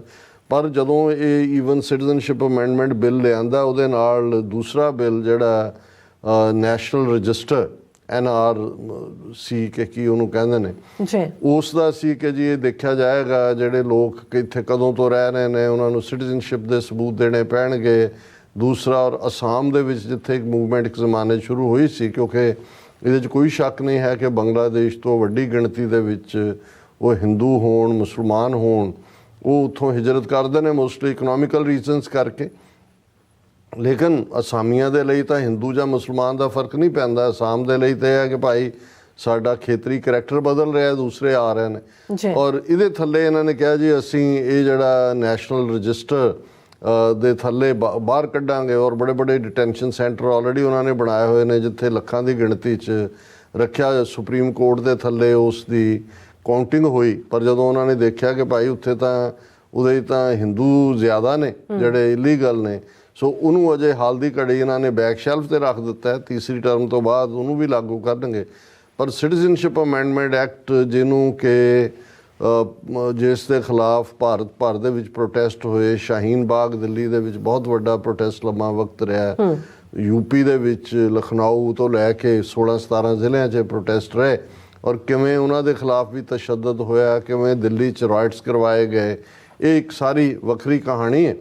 ਪਰ ਜਦੋਂ ਇਹ ਈਵਨ ਸਿਟੀਜ਼ਨਸ਼ਿਪ ਅਮੈਂਡਮੈਂਟ ਬਿੱਲ ਲਿਆਂਦਾ, ਉਹਦੇ ਨਾਲ ਦੂਸਰਾ ਬਿੱਲ ਜਿਹੜਾ ਨੈਸ਼ਨਲ ਰਜਿਸਟਰ NRC ਕਿ ਕੀ ਉਹਨੂੰ ਕਹਿੰਦੇ ਨੇ, ਉਸ ਦਾ ਸੀ ਕਿ ਜੀ ਇਹ ਦੇਖਿਆ ਜਾਏਗਾ ਜਿਹੜੇ ਲੋਕ ਇੱਥੇ ਕਦੋਂ ਤੋਂ ਰਹਿ ਰਹੇ ਨੇ ਉਹਨਾਂ ਨੂੰ ਸਿਟੀਜ਼ਨਸ਼ਿਪ ਦੇ ਸਬੂਤ ਦੇਣੇ ਪੈਣਗੇ। ਦੂਸਰਾ, ਔਰ ਅਸਾਮ ਦੇ ਵਿੱਚ ਜਿੱਥੇ ਇੱਕ ਮੂਵਮੈਂਟ ਇੱਕ ਜ਼ਮਾਨੇ ਸ਼ੁਰੂ ਹੋਈ ਸੀ, ਕਿਉਂਕਿ ਇਹਦੇ 'ਚ ਕੋਈ ਸ਼ੱਕ ਨਹੀਂ ਹੈ ਕਿ ਬੰਗਲਾਦੇਸ਼ ਤੋਂ ਵੱਡੀ ਗਿਣਤੀ ਦੇ ਵਿੱਚ ਉਹ ਹਿੰਦੂ ਹੋਣ, ਮੁਸਲਮਾਨ ਹੋਣ, ਉਹ ਉੱਥੋਂ ਹਿਜਰਤ ਕਰਦੇ ਨੇ ਮੋਸਟਲੀ ਇਕਨੋਮਿਕਲ ਰੀਜ਼ਨਸ ਕਰਕੇ। ਲੇਕਿਨ ਅਸਾਮੀਆਂ ਦੇ ਲਈ ਤਾਂ ਹਿੰਦੂ ਜਾਂ ਮੁਸਲਮਾਨ ਦਾ ਫਰਕ ਨਹੀਂ ਪੈਂਦਾ। ਅਸਾਮ ਦੇ ਲਈ ਤਾਂ ਇਹ ਹੈ ਕਿ ਭਾਈ ਸਾਡਾ ਖੇਤਰੀ ਕਰੈਕਟਰ ਬਦਲ ਰਿਹਾ, ਦੂਸਰੇ ਆ ਰਹੇ ਨੇ। ਔਰ ਇਹਦੇ ਥੱਲੇ ਇਹਨਾਂ ਨੇ ਕਿਹਾ ਜੀ ਅਸੀਂ ਇਹ ਜਿਹੜਾ ਨੈਸ਼ਨਲ ਰਜਿਸਟਰ ਦੇ ਥੱਲੇ ਬਾਹਰ ਕੱਢਾਂਗੇ। ਔਰ ਬੜੇ ਬੜੇ ਡਿਟੈਂਸ਼ਨ ਸੈਂਟਰ ਆਲਰੇਡੀ ਉਹਨਾਂ ਨੇ ਬਣਾਏ ਹੋਏ ਨੇ ਜਿੱਥੇ ਲੱਖਾਂ ਦੀ ਗਿਣਤੀ 'ਚ ਰੱਖਿਆ। ਸੁਪਰੀਮ ਕੋਰਟ ਦੇ ਥੱਲੇ ਉਸ ਦੀ ਕਾਊਂਟਿੰਗ ਹੋਈ, ਪਰ ਜਦੋਂ ਉਹਨਾਂ ਨੇ ਦੇਖਿਆ ਕਿ ਭਾਈ ਉੱਥੇ ਤਾਂ ਉਹਦੇ ਤਾਂ ਹਿੰਦੂ ਜ਼ਿਆਦਾ ਨੇ ਜਿਹੜੇ ਇਲੀਗਲ ਨੇ, ਸੋ ਉਹਨੂੰ ਅਜੇ ਹਾਲ ਦੀ ਘੜੀ ਇਹਨਾਂ ਨੇ ਬੈਕ ਸ਼ੈਲਫ 'ਤੇ ਰੱਖ ਦਿੱਤਾ ਹੈ। ਤੀਸਰੀ ਟਰਮ ਤੋਂ ਬਾਅਦ ਉਹਨੂੰ ਵੀ ਲਾਗੂ ਕਰਨਗੇ। ਪਰ ਸਿਟੀਜ਼ਨਸ਼ਿਪ ਅਮੈਂਡਮੈਂਟ ਐਕਟ ਜਿਹਨੂੰ ਕਿ ਜਿਸ ਦੇ ਖਿਲਾਫ ਭਾਰਤ ਭਰ ਦੇ ਵਿੱਚ ਪ੍ਰੋਟੈਸਟ ਹੋਏ, ਸ਼ਾਹੀਨ ਬਾਗ ਦਿੱਲੀ ਦੇ ਵਿੱਚ ਬਹੁਤ ਵੱਡਾ ਪ੍ਰੋਟੈਸਟ ਲੰਮਾ ਵਕਤ ਰਿਹਾ, ਯੂਪੀ ਦੇ ਵਿੱਚ ਲਖਨਊ ਤੋਂ ਲੈ ਕੇ 16-17 ਜ਼ਿਲ੍ਹਿਆਂ 'ਚ ਪ੍ਰੋਟੈਸਟ ਰਹੇ, ਔਰ ਕਿਵੇਂ ਉਹਨਾਂ ਦੇ ਖਿਲਾਫ ਵੀ ਤਸ਼ੱਦਦ ਹੋਇਆ, ਕਿਵੇਂ ਦਿੱਲੀ 'ਚ ਰਾਈਟਸ ਕਰਵਾਏ ਗਏ, ਇਹ ਇੱਕ ਸਾਰੀ ਵੱਖਰੀ ਕਹਾਣੀ ਹੈ।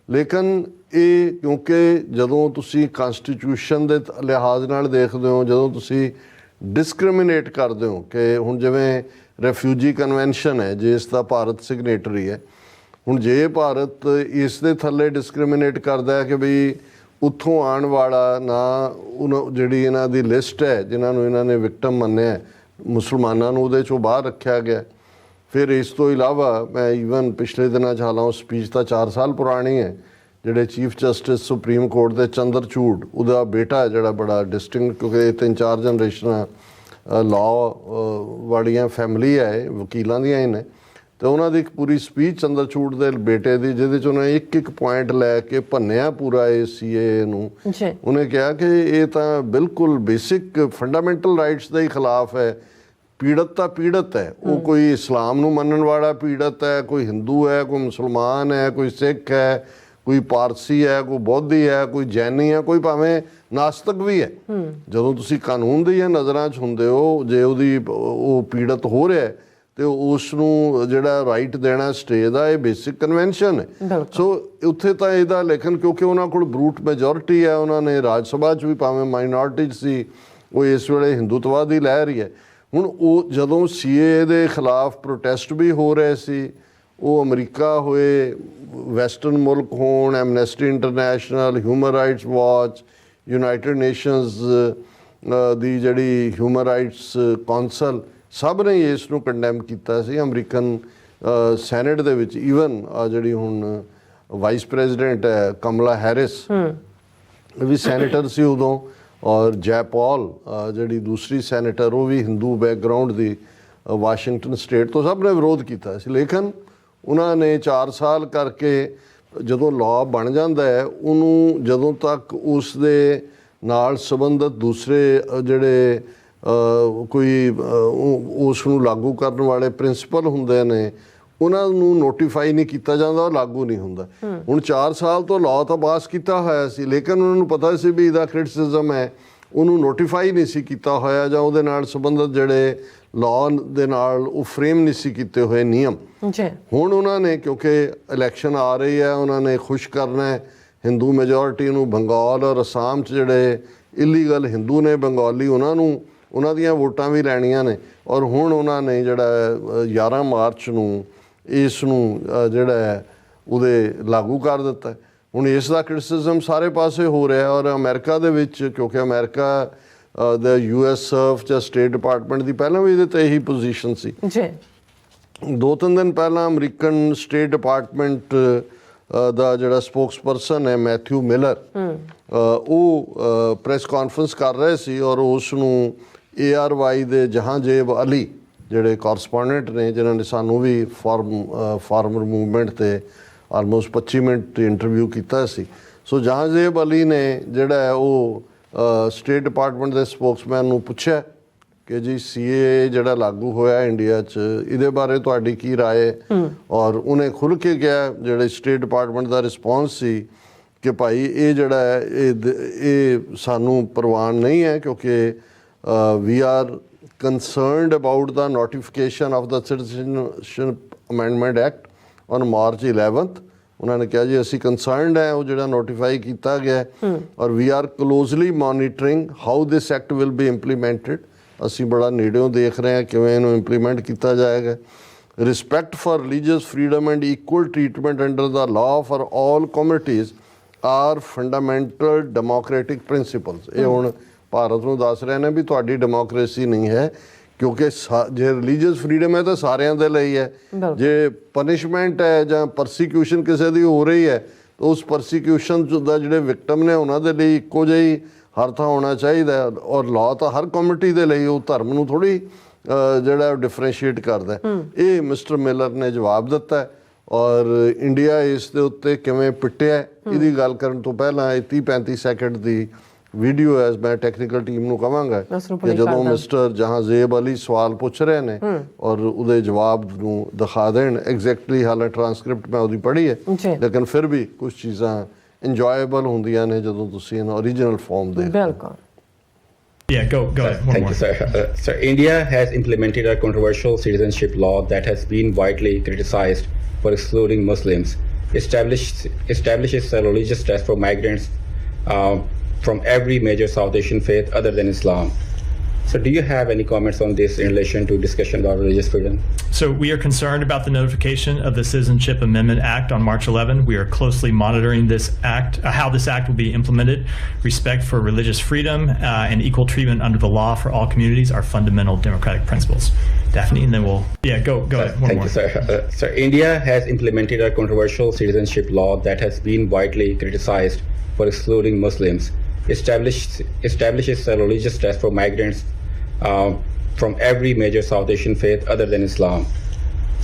ਲੇਕਿਨ ਇਹ ਕਿਉਂਕਿ ਜਦੋਂ ਤੁਸੀਂ ਕਨਸਟੀਟਿਊਸ਼ਨ ਦੇ ਲਿਹਾਜ਼ ਨਾਲ ਦੇਖਦੇ ਹੋ, ਜਦੋਂ ਤੁਸੀਂ ਡਿਸਕ੍ਰਿਮੀਨੇਟ ਕਰਦੇ ਹੋ ਕਿ ਹੁਣ ਜਿਵੇਂ ਰੈਫਿਊਜੀ ਕਨਵੈਨਸ਼ਨ ਹੈ ਜਿਸ ਦਾ ਭਾਰਤ ਸਿਗਨੇਟਰੀ ਹੈ, ਹੁਣ ਜੇ ਭਾਰਤ ਇਸ ਦੇ ਥੱਲੇ ਡਿਸਕ੍ਰਿਮੀਨੇਟ ਕਰਦਾ ਹੈ ਕਿ ਬਈ ਉੱਥੋਂ ਆਉਣ ਵਾਲਾ ਨਾ ਜਿਹੜੀ ਇਹਨਾਂ ਦੀ ਲਿਸਟ ਹੈ ਜਿਨ੍ਹਾਂ ਨੂੰ ਇਹਨਾਂ ਨੇ ਵਿਕਟਮ ਮੰਨਿਆ, ਮੁਸਲਮਾਨਾਂ ਨੂੰ ਉਹਦੇ 'ਚੋਂ ਬਾਹਰ ਰੱਖਿਆ ਗਿਆ। ਫਿਰ ਇਸ ਤੋਂ ਇਲਾਵਾ ਮੈਂ ਈਵਨ ਪਿਛਲੇ ਦਿਨਾਂ 'ਚ ਹਾਲਾਂ ਉਹ ਸਪੀਚ ਤਾਂ 4 ਸਾਲ ਪੁਰਾਣੀ ਹੈ, ਜਿਹੜੇ ਚੀਫ ਜਸਟਿਸ ਸੁਪਰੀਮ ਕੋਰਟ ਦੇ ਚੰਦਰਚੂੜ, ਉਹਦਾ ਬੇਟਾ ਜਿਹੜਾ ਬੜਾ ਡਿਸਟਿੰਕਟ, ਕਿਉਂਕਿ 3-4 ਜਨਰੇਸ਼ਨਾਂ ਲਾਅ ਵਾਲੀਆਂ ਫੈਮਿਲੀ ਹੈ, ਵਕੀਲਾਂ ਦੀਆਂ ਹੀ ਨੇ, ਤੇ ਉਹਨਾਂ ਦੀ ਇੱਕ ਪੂਰੀ ਸਪੀਚ ਚੰਦਰਚੂੜ ਦੇ ਬੇਟੇ ਦੀ, ਜਿਹਦੇ 'ਚ ਉਹਨੇ ਇੱਕ ਪੁਆਇੰਟ ਲੈ ਕੇ ਭੰਨਿਆ ਪੂਰਾ ਇਹ CAA ਨੂੰ। ਉਹਨੇ ਕਿਹਾ ਕਿ ਇਹ ਤਾਂ ਬਿਲਕੁਲ ਬੇਸਿਕ ਫੰਡਾਮੈਂਟਲ ਰਾਈਟਸ ਦੇ ਹੀ ਖਿਲਾਫ ਹੈ। ਪੀੜਤ ਤਾਂ ਪੀੜਤ ਹੈ, ਉਹ ਕੋਈ ਇਸਲਾਮ ਨੂੰ ਮੰਨਣ ਵਾਲਾ ਪੀੜਤ ਹੈ, ਕੋਈ ਹਿੰਦੂ ਹੈ, ਕੋਈ ਮੁਸਲਮਾਨ ਹੈ, ਕੋਈ ਸਿੱਖ ਹੈ, ਕੋਈ ਪਾਰਸੀ ਹੈ, ਕੋਈ ਬੋਧੀ ਹੈ, ਕੋਈ ਜੈਨੀ ਹੈ, ਕੋਈ ਭਾਵੇਂ ਨਾਸਤਕ ਵੀ ਹੈ। ਜਦੋਂ ਤੁਸੀਂ ਕਾਨੂੰਨ ਦੀਆਂ ਨਜ਼ਰਾਂ 'ਚ ਹੁੰਦੇ ਹੋ, ਜੇ ਉਹਦੀ ਉਹ ਪੀੜਤ ਹੋ ਰਿਹਾ ਤੇ ਉਸ ਨੂੰ ਜਿਹੜਾ ਰਾਈਟ ਦੇਣਾ ਸਟੇ ਦਾ, ਇਹ ਬੇਸਿਕ ਕਨਵੈਨਸ਼ਨ ਹੈ। ਸੋ ਉੱਥੇ ਤਾਂ ਇਹਦਾ ਲੇਕਿਨ ਕਿਉਂਕਿ ਉਹਨਾਂ ਕੋਲ ਬਰੂਟ ਮੈਜੋਰਿਟੀ ਹੈ, ਉਹਨਾਂ ਨੇ ਰਾਜ ਸਭਾ 'ਚ ਵੀ ਭਾਵੇਂ ਮਾਈਨੋਰਿਟੀ 'ਚ ਸੀ, ਉਹ ਇਸ ਵੇਲੇ ਹਿੰਦੂਤਵਾਦੀ ਲਹਿਰ ਹੀ ਹੈ। ਹੁਣ ਉਹ ਜਦੋਂ CAA ਦੇ ਖਿਲਾਫ ਪ੍ਰੋਟੈਸਟ ਵੀ ਹੋ ਰਹੇ ਸੀ, ਉਹ ਅਮਰੀਕਾ ਹੋਏ, ਵੈਸਟਰਨ ਮੁਲਕ ਹੋਣ, Amnesty international, human rights watch, United nations ਦੀ ਜਿਹੜੀ ਹਿਊਮਨ ਰਾਈਟਸ ਕੌਂਸਲ, ਸਭ ਨੇ ਇਸ ਨੂੰ ਕੰਡੈਮ ਕੀਤਾ ਸੀ। ਅਮਰੀਕਨ ਸੈਨੇਟ ਦੇ ਵਿੱਚ ਈਵਨ ਜਿਹੜੀ ਹੁਣ ਵਾਈਸ ਪ੍ਰੈਜ਼ੀਡੈਂਟ ਹੈ ਕਮਲਾ ਹੈਰਿਸ ਵੀ ਸੈਨੇਟਰ ਸੀ ਉਦੋਂ, ਔਰ ਜੈਪਾਲ ਜਿਹੜੀ ਦੂਸਰੀ ਸੈਨੇਟਰ, ਉਹ ਵੀ ਹਿੰਦੂ ਬੈਕਗਰਾਊਂਡ ਦੀ, ਵਾਸ਼ਿੰਗਟਨ ਸਟੇਟ ਤੋਂ, ਸਭ ਨੇ ਵਿਰੋਧ ਕੀਤਾ ਸੀ। ਲੇਕਿਨ ਉਹਨਾਂ ਨੇ 4 ਸਾਲ ਕਰਕੇ ਜਦੋਂ ਲਾਅ ਬਣ ਜਾਂਦਾ ਹੈ, ਉਹਨੂੰ ਜਦੋਂ ਤੱਕ ਉਸ ਦੇ ਨਾਲ ਸੰਬੰਧਿਤ ਦੂਸਰੇ ਜਿਹੜੇ ਕੋਈ ਉਸ ਨੂੰ ਲਾਗੂ ਕਰਨ ਵਾਲੇ ਪ੍ਰਿੰਸੀਪਲ ਹੁੰਦੇ ਨੇ, ਉਹਨਾਂ ਨੂੰ ਨੋਟੀਫਾਈ ਨਹੀਂ ਕੀਤਾ ਜਾਂਦਾ, ਉਹ ਲਾਗੂ ਨਹੀਂ ਹੁੰਦਾ। ਹੁਣ 4 ਸਾਲ ਤੋਂ ਲਾਅ ਤਾਂ ਪਾਸ ਕੀਤਾ ਹੋਇਆ ਸੀ, ਲੇਕਿਨ ਉਹਨਾਂ ਨੂੰ ਪਤਾ ਸੀ ਵੀ ਇਹਦਾ ਕ੍ਰਿਟਿਸਿਜ਼ਮ ਹੈ, ਉਹਨੂੰ ਨੋਟੀਫਾਈ ਨਹੀਂ ਸੀ ਕੀਤਾ ਹੋਇਆ, ਜਾਂ ਉਹਦੇ ਨਾਲ ਸੰਬੰਧਿਤ ਜਿਹੜੇ ਲਾਅ ਦੇ ਨਾਲ ਉਹ ਫਰੇਮ ਨਹੀਂ ਸੀ ਕੀਤੇ ਹੋਏ ਨਿਯਮ। ਹੁਣ ਉਹਨਾਂ ਨੇ, ਕਿਉਂਕਿ ਇਲੈਕਸ਼ਨ ਆ ਰਹੀ ਹੈ, ਉਹਨਾਂ ਨੇ ਖੁਸ਼ ਕਰਨਾ ਹੈ ਹਿੰਦੂ ਮੈਜੋਰਿਟੀ ਨੂੰ। ਬੰਗਾਲ ਔਰ ਅਸਾਮ 'ਚ ਜਿਹੜੇ ਇਲੀਗਲ ਹਿੰਦੂ ਨੇ ਬੰਗਾਲੀ, ਉਹਨਾਂ ਦੀਆਂ ਵੋਟਾਂ ਵੀ ਲੈਣੀਆਂ ਨੇ। ਔਰ ਹੁਣ ਉਹਨਾਂ ਨੇ ਜਿਹੜਾ 11 ਮਾਰਚ ਨੂੰ ਇਸ ਨੂੰ ਜਿਹੜਾ ਹੈ ਉਹਦੇ ਲਾਗੂ ਕਰ ਦਿੱਤਾ। ਹੁਣ ਇਸ ਦਾ ਕ੍ਰਿਟਿਸਿਜ਼ਮ ਸਾਰੇ ਪਾਸੇ ਹੋ ਰਿਹਾ। ਔਰ ਅਮਰੀਕਾ ਦੇ ਵਿੱਚ, ਕਿਉਂਕਿ ਅਮਰੀਕਾ ਦਾ US ਸਰਵ ਜਾਂ ਸਟੇਟ ਡਿਪਾਰਟਮੈਂਟ ਦੀ ਪਹਿਲਾਂ ਵੀ ਇਹਦੇ 'ਤੇ ਇਹੀ ਪੋਜੀਸ਼ਨ ਸੀ। 2-3 ਦਿਨ ਪਹਿਲਾਂ ਅਮਰੀਕਨ ਸਟੇਟ ਡਿਪਾਰਟਮੈਂਟ ਦਾ ਜਿਹੜਾ ਸਪੋਕਸਪਰਸਨ ਹੈ ਮੈਥਿਊ ਮਿਲਰ, ਉਹ ਪ੍ਰੈਸ ਕਾਨਫਰੰਸ ਕਰ ਰਹੇ ਸੀ ਔਰ ਉਸ ਨੂੰ ARY ਦੇ ਜਹਾਂਜੇਬ ਅਲੀ ਜਿਹੜੇ ਕੋਰਸਪੋਂਡੈਂਟ ਨੇ, ਜਿਨ੍ਹਾਂ ਨੇ ਸਾਨੂੰ ਵੀ ਫਾਰਮਰ ਮੂਵਮੈਂਟ 'ਤੇ ਆਲਮੋਸਟ 25 ਮਿੰਟ ਇੰਟਰਵਿਊ ਕੀਤਾ ਸੀ। ਸੋ ਜਹਾਂਜੇਬ ਅਲੀ ਨੇ ਜਿਹੜਾ ਹੈ ਉਹ ਸਟੇਟ ਡਿਪਾਰਟਮੈਂਟ ਦੇ ਸਪੋਕਸਮੈਨ ਨੂੰ ਪੁੱਛਿਆ ਕਿ ਜੀ CAA ਜਿਹੜਾ ਲਾਗੂ ਹੋਇਆ ਇੰਡੀਆ 'ਚ, ਇਹਦੇ ਬਾਰੇ ਤੁਹਾਡੀ ਕੀ ਰਾਏ ਹੈ? ਔਰ ਉਹਨੇ ਖੁੱਲ੍ਹ ਕੇ ਕਿਹਾ, ਜਿਹੜੇ ਸਟੇਟ ਡਿਪਾਰਟਮੈਂਟ ਦਾ ਰਿਸਪੌਂਸ ਸੀ ਕਿ ਭਾਈ ਇਹ ਜਿਹੜਾ ਹੈ ਇਹ ਸਾਨੂੰ ਪ੍ਰਵਾਨ ਨਹੀਂ ਹੈ, ਕਿਉਂਕਿ we are concerned about the notification of the Citizenship Amendment Act on March 11th। ਉਹਨਾਂ ਨੇ ਕਿਹਾ ਜੀ ਅਸੀਂ ਕੰਸਰਨਡ ਹੈ ਉਹ ਜਿਹੜਾ ਨੋਟੀਫਾਈ ਕੀਤਾ ਗਿਆ, ਔਰ we are closely monitoring how this act will be implemented। ਅਸੀਂ ਬੜਾ ਨੇੜਿਓਂ ਦੇਖ ਰਹੇ ਹਾਂ ਕਿਵੇਂ ਇਹਨੂੰ ਇੰਪਲੀਮੈਂਟ ਕੀਤਾ ਜਾਏਗਾ। Respect for religious freedom and equal treatment under the law for all communities are fundamental democratic principles। ਇਹ ਹੁਣ ਭਾਰਤ ਨੂੰ ਦੱਸ ਰਹੇ ਨੇ ਵੀ ਤੁਹਾਡੀ ਡੈਮੋਕ੍ਰੇਸੀ ਨਹੀਂ ਹੈ, ਕਿਉਂਕਿ ਜੇ ਰਿਲੀਜੀਅਸ ਫਰੀडम ਹੈ ਤਾਂ ਸਾਰਿਆਂ ਦੇ ਲਈ ਹੈ। ਜੇ ਪਨਿਸ਼ਮੈਂਟ ਹੈ ਜਾਂ ਪਰਸੀਕਿਊਸ਼ਨ ਕਿਸੇ ਦੀ ਹੋ ਰਹੀ ਹੈ ਤਾਂ ਉਸ ਪਰਸੀਕਿਊਸ਼ਨ ਦਾ ਜਿਹੜੇ ਵਿਕਟਮ ਨੇ ਉਹਨਾਂ ਦੇ ਲਈ ਇੱਕੋ ਜਿਹੀ ਹਰ ਥਾਂ ਹੋਣਾ ਚਾਹੀਦਾ। ਔਰ ਲਾਅ ਤਾਂ ਹਰ ਕਮਿਊਨਿਟੀ ਦੇ ਲਈ, ਉਹ ਧਰਮ ਨੂੰ ਥੋੜ੍ਹੀ ਜਿਹੜਾ ਡਿਫਰੈਂਸ਼ੀਏਟ ਕਰਦਾ। ਇਹ ਮਿਸਟਰ ਮਿਲਰ ਨੇ ਜਵਾਬ ਦਿੱਤਾ। ਔਰ ਇੰਡੀਆ ਇਸ ਦੇ ਉੱਤੇ ਕਿਵੇਂ ਪਿੱਟਿਆ ਇਹਦੀ ਗੱਲ ਕਰਨ ਤੋਂ ਪਹਿਲਾਂ 30-35 ਸੈਕਿੰਡ ਦੀ ਵੀਡੀਓ ਹੈ, ਮੈਂ ਟੈਕਨੀਕਲ ਟੀਮ ਨੂੰ ਕਹਾਂਗਾ ਕਿ ਜਦੋਂ ਮਿਸਟਰ ਜਹਾਂਜੇਬ ਅਲੀ ਸਵਾਲ ਪੁੱਛ ਰਹੇ ਨੇ ਔਰ ਉਹਦੇ ਜਵਾਬ ਨੂੰ ਦਿਖਾ ਦੇਣ ਐਗਜ਼ੈਕਟਲੀ। ਹਾਲੇ ਟਰਾਂਸਕ੍ਰਿਪਟ ਮੈਂ ਉਹਦੀ ਪੜ੍ਹੀ ਹੈ, ਲੇਕਿਨ ਫਿਰ ਵੀ ਕੁਝ ਚੀਜ਼ਾਂ ਇੰਜੋਏਬਲ ਹੁੰਦੀਆਂ ਨੇ ਜਦੋਂ ਤੁਸੀਂ ਇਹਨਾਂ ਓਰੀਜਨਲ ਫਾਰਮ ਦੇਖਦੇ। ਬਿਲਕੁਲ। Yeah, go ahead. Thank you, sir. Sir, India has implemented a controversial citizenship law that has been widely criticized for excluding Muslims. Establishes a religious test for migrants from every major South Asian faith other than Islam. So do you have any comments on this in relation to discussion about religious freedom? So we are concerned about the notification of the Citizenship Amendment Act on March 11. We are closely monitoring this act, how this act will be implemented. Respect for religious freedom and equal treatment under the law for all communities are fundamental democratic principles. Daphne, and then we'll, go ahead. Thank you, sir. Sir, India has implemented a controversial citizenship law that has been widely criticized for excluding Muslims. Establishes a religious test for migrants from every major South Asian faith other than Islam.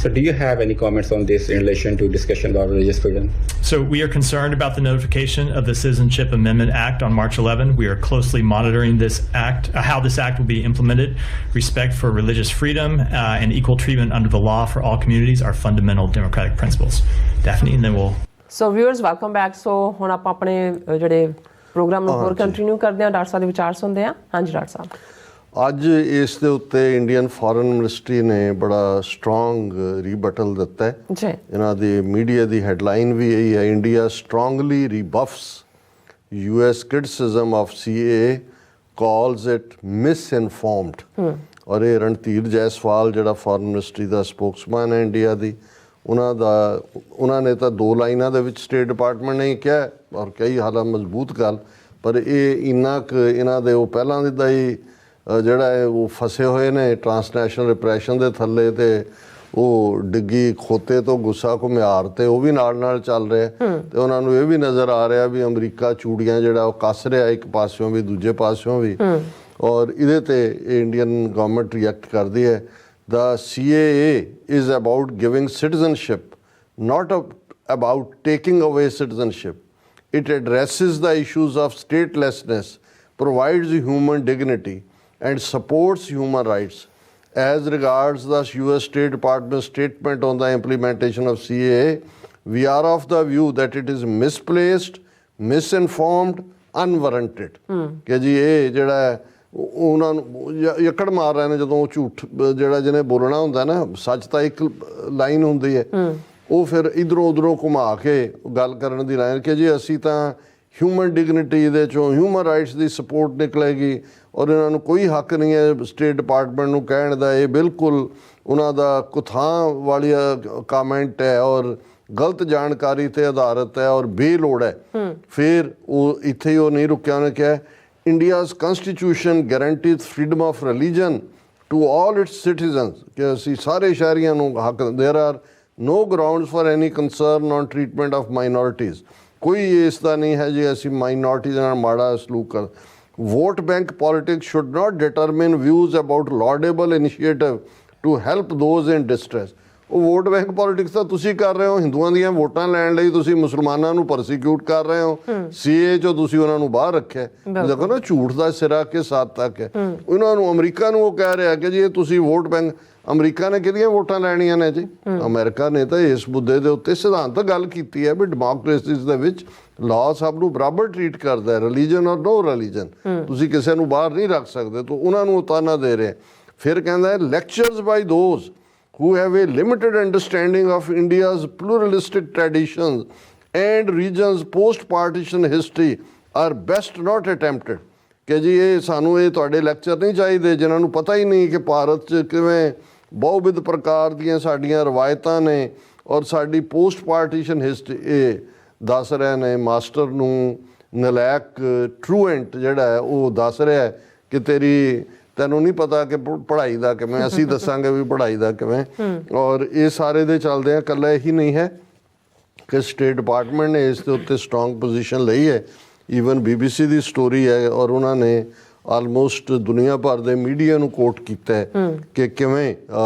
So do you have any comments on this in relation to discussion about religious freedom? So we are concerned about the notification of the Citizenship Amendment Act on March 11. We are closely monitoring this act, how this act will be implemented. Respect for religious freedom and equal treatment under the law for all communities are fundamental democratic principles. Daphne, and then we'll... So viewers, welcome back. So ਹੁਣ ਆਪਾਂ ਆਪਣੇ ਜਿਹੜੇ programme ਨੂੰ ਹੋਰ continue ਕਰਦੇ ਹਾਂ। Doctor ਸਾਹਿਬ ਦੇ ਵਿਚਾਰ ਸੁਣਦੇ ਹਾਂ। ਹਾਂਜੀ ਡਾਕਟਰ ਸਾਹਿਬ, ਅੱਜ ਇਸ ਦੇ ਉੱਤੇ ਇੰਡੀਅਨ ਫੋਰਨ ਮਿਨਿਸਟਰੀ ਨੇ ਬੜਾ ਸਟਰੋਂਗ ਰੀਬਟਲ ਦਿੱਤਾ ਹੈ ਜੀ। ਇਹਨਾਂ ਦੀ ਮੀਡੀਆ ਦੀ ਹੈਡਲਾਈਨ ਵੀ ਇਹੀ ਹੈ, India strongly rebuffs US criticism of CAA, calls it misinformed। ਔਰ ਇਹ ਰਣਧੀਰ ਜੈਸਵਾਲ ਜਿਹੜਾ ਫੋਰਨ ਮਿਨਿਸਟਰੀ ਦਾ ਸਪੋਕਸਮੈਨ ਹੈ ਇੰਡੀਆ ਦੀ, ਉਹਨਾਂ ਨੇ ਤਾਂ 2 ਲਾਈਨਾਂ ਦੇ ਵਿੱਚ ਸਟੇਟ ਡਿਪਾਰਟਮੈਂਟ ਨੇ ਕਿਹਾ ਔਰ ਕਈ ਹਾਲਾਂ ਮਜ਼ਬੂਤ ਗੱਲ, ਪਰ ਇਹ ਇੰਨਾ ਕੁ ਇਹਨਾਂ ਦੇ ਉਹ ਪਹਿਲਾਂ ਦਾ ਹੀ ਜਿਹੜਾ ਹੈ ਉਹ ਫਸੇ ਹੋਏ ਨੇ ਟਰਾਂਸਨੈਸ਼ਨਲ ਰਿਪਰੈਸ਼ਨ ਦੇ ਥੱਲੇ, ਅਤੇ ਉਹ ਡਿੱਗੀ ਖੋਤੇ ਤੋਂ ਗੁੱਸਾ ਘੁਮਿਆਰ 'ਤੇ ਉਹ ਵੀ ਨਾਲ ਚੱਲ ਰਿਹਾ। ਅਤੇ ਉਹਨਾਂ ਨੂੰ ਇਹ ਵੀ ਨਜ਼ਰ ਆ ਰਿਹਾ ਵੀ ਅਮਰੀਕਾ ਚੂੜੀਆਂ ਜਿਹੜਾ ਉਹ ਕੱਸ ਰਿਹਾ ਇੱਕ ਪਾਸਿਓਂ ਵੀ ਦੂਜੇ ਪਾਸਿਓਂ ਵੀ। ਔਰ ਇਹਦੇ 'ਤੇ ਇੰਡੀਅਨ ਗਵਰਨਮੈਂਟ ਰਿਐਕਟ ਕਰਦੀ ਹੈ। The CAA is about giving citizenship, not about taking away citizenship. It addresses the issues of statelessness, provides human dignity, and supports human rights. As regards the US State Department statement on the implementation of CAA, we are of the view that it is misplaced, misinformed, unwarranted. ਕਿ ਜੀ ਇਹ ਜਿਹੜਾ ਉਹਨਾਂ ਨੂੰ ਯੱਕੜ ਮਾਰ ਰਹੇ ਨੇ ਜਦੋਂ ਉਹ ਝੂਠ ਜਿਹੜਾ ਜਿਹਨੇ ਬੋਲਣਾ ਹੁੰਦਾ ਨਾ, ਸੱਚ ਤਾਂ ਇੱਕ ਲਾਈਨ ਹੁੰਦੀ ਹੈ, ਉਹ ਫਿਰ ਇੱਧਰੋਂ ਉੱਧਰੋਂ ਘੁਮਾ ਕੇ ਗੱਲ ਕਰਨ ਦੀ ਲਾਈਨ ਕਿ ਜੀ ਅਸੀਂ ਤਾਂ ਹਿਊਮਨ ਡਿਗਨਿਟੀ ਦੇ ਚੋਂ ਹਿਊਮਨ ਰਾਈਟਸ ਦੀ ਸਪੋਰਟ ਨਿਕਲੇਗੀ ਔਰ ਇਹਨਾਂ ਨੂੰ ਕੋਈ ਹੱਕ ਨਹੀਂ ਹੈ ਸਟੇਟ ਡਿਪਾਰਟਮੈਂਟ ਨੂੰ ਕਹਿਣ ਦਾ, ਇਹ ਬਿਲਕੁਲ ਉਹਨਾਂ ਦਾ ਕੁਥਾਂ ਵਾਲੀ ਕਾਮੈਂਟ ਹੈ ਔਰ ਗਲਤ ਜਾਣਕਾਰੀ ਤੇ ਆਧਾਰਿਤ ਹੈ ਔਰ ਬੇਲੋੜ ਹੈ। ਫਿਰ ਉਹ ਇੱਥੇ ਹੀ ਉਹ ਨਹੀਂ ਰੁਕਿਆ, ਉਹਨੇ ਕਿਹਾ India's constitution guarantees freedom of religion to all its citizens, ਕਿ ਅਸੀਂ ਸਾਰੇ ਸ਼ਹਿਰੀਆਂ ਨੂੰ ਹੱਕ, there are no grounds for any concern on treatment of minorities, ਕੋਈ ਇਸ ਦਾ ਨਹੀਂ ਹੈ ਜੀ ਅਸੀਂ ਮਾਈਨੋਰਿਟੀਜ਼ ਨਾਲ ਮਾੜਾ ਸਲੂਕ ਕਰ। Vote bank politics should not determine views about laudable initiative to help those in distress. ਉਹ ਵੋਟ ਬੈਂਕ ਪੋਲੀਟਿਕਸ ਤਾਂ ਤੁਸੀਂ ਕਰ ਰਹੇ ਹੋ, ਹਿੰਦੂਆਂ ਦੀਆਂ ਵੋਟਾਂ ਲੈਣ ਲਈ ਤੁਸੀਂ ਮੁਸਲਮਾਨਾਂ ਨੂੰ ਪਰਸੀਕਿਊਟ ਕਰ ਰਹੇ ਹੋ, CAA 'ਚੋਂ ਤੁਸੀਂ ਉਹਨਾਂ ਨੂੰ ਬਾਹਰ ਰੱਖਿਆ। ਦੇਖੋ ਨਾ ਝੂਠ ਦਾ ਸਿਰਾ ਕਿਸ ਹੱਦ ਤੱਕ ਹੈ। ਉਹਨਾਂ ਨੂੰ ਅਮਰੀਕਾ ਨੂੰ ਉਹ ਕਹਿ ਰਿਹਾ ਕਿ ਜੀ ਇਹ ਤੁਸੀਂ ਵੋਟ ਬੈਂਕ, ਅਮਰੀਕਾ ਨੇ ਕਿਹਦੀਆਂ ਵੋਟਾਂ ਲੈਣੀਆਂ ਨੇ ਜੀ? ਅਮਰੀਕਾ ਨੇ ਤਾਂ ਇਸ ਮੁੱਦੇ ਦੇ ਉੱਤੇ ਸਿਧਾਂਤ ਗੱਲ ਕੀਤੀ ਹੈ ਵੀ ਡੈਮੋਕ੍ਰੇਸੀਜ਼ ਦੇ ਵਿੱਚ ਲਾਅ ਸਭ ਨੂੰ ਬਰਾਬਰ ਟਰੀਟ ਕਰਦਾ ਹੈ, ਰਿਲੀਜਨ ਔਰ ਨੋ ਰਿਲੀਜਨ, ਤੁਸੀਂ ਕਿਸੇ ਨੂੰ ਬਾਹਰ ਨਹੀਂ ਰੱਖ ਸਕਦੇ। ਤਾਂ ਉਹਨਾਂ ਨੂੰ ਤਾਨਾ ਦੇ ਰਿਹਾ। ਫਿਰ ਕਹਿੰਦਾ ਹੈ lectures by those who have a limited understanding of India's pluralistic traditions and region's post-partition history are best not attempted। ਕਿ ਜੀ ਇਹ ਸਾਨੂੰ ਇਹ ਤੁਹਾਡੇ ਲੈਕਚਰ ਨਹੀਂ ਚਾਹੀਦੇ ਜਿਨ੍ਹਾਂ ਨੂੰ ਪਤਾ ਹੀ ਨਹੀਂ ਕਿ ਭਾਰਤ 'ਚ ਕਿਵੇਂ ਬਹੁਵਿਧ ਪ੍ਰਕਾਰ ਦੀਆਂ ਸਾਡੀਆਂ ਰਵਾਇਤਾਂ ਨੇ ਔਰ ਸਾਡੀ ਪੋਸਟ ਪਾਰਟੀਸ਼ਨ ਹਿਸਟਰੀ। ਇਹ ਦੱਸ ਰਹੇ ਨੇ ਮਾਸਟਰ ਨੂੰ ਨਲਾਇਕ ਟਰੂਐਂਟ ਜਿਹੜਾ ਹੈ ਉਹ ਦੱਸ ਰਿਹਾ ਕਿ ਤੈਨੂੰ ਨਹੀਂ ਪਤਾ ਕਿ ਪੜ੍ਹਾਈ ਦਾ ਕਿਵੇਂ, ਅਸੀਂ ਦੱਸਾਂਗੇ ਵੀ ਪੜ੍ਹਾਈ ਦਾ ਕਿਵੇਂ। ਔਰ ਇਹ ਸਾਰੇ ਦੇ ਚੱਲਦੇ ਆ, ਇਕੱਲਾ ਇਹੀ ਨਹੀਂ ਹੈ ਕਿ ਸਟੇਟ ਡਿਪਾਰਟਮੈਂਟ ਨੇ ਇਸ ਦੇ ਉੱਤੇ ਸਟਰੋਂਗ ਪੋਜੀਸ਼ਨ ਲਈ ਹੈ। ਈਵਨ BBC ਦੀ ਸਟੋਰੀ ਹੈ ਔਰ ਉਹਨਾਂ ਨੇ ਆਲਮੋਸਟ ਦੁਨੀਆ ਭਰ ਦੇ ਮੀਡੀਆ ਨੂੰ ਕੋਟ ਕੀਤਾ ਹੈ ਕਿ ਕਿਵੇਂ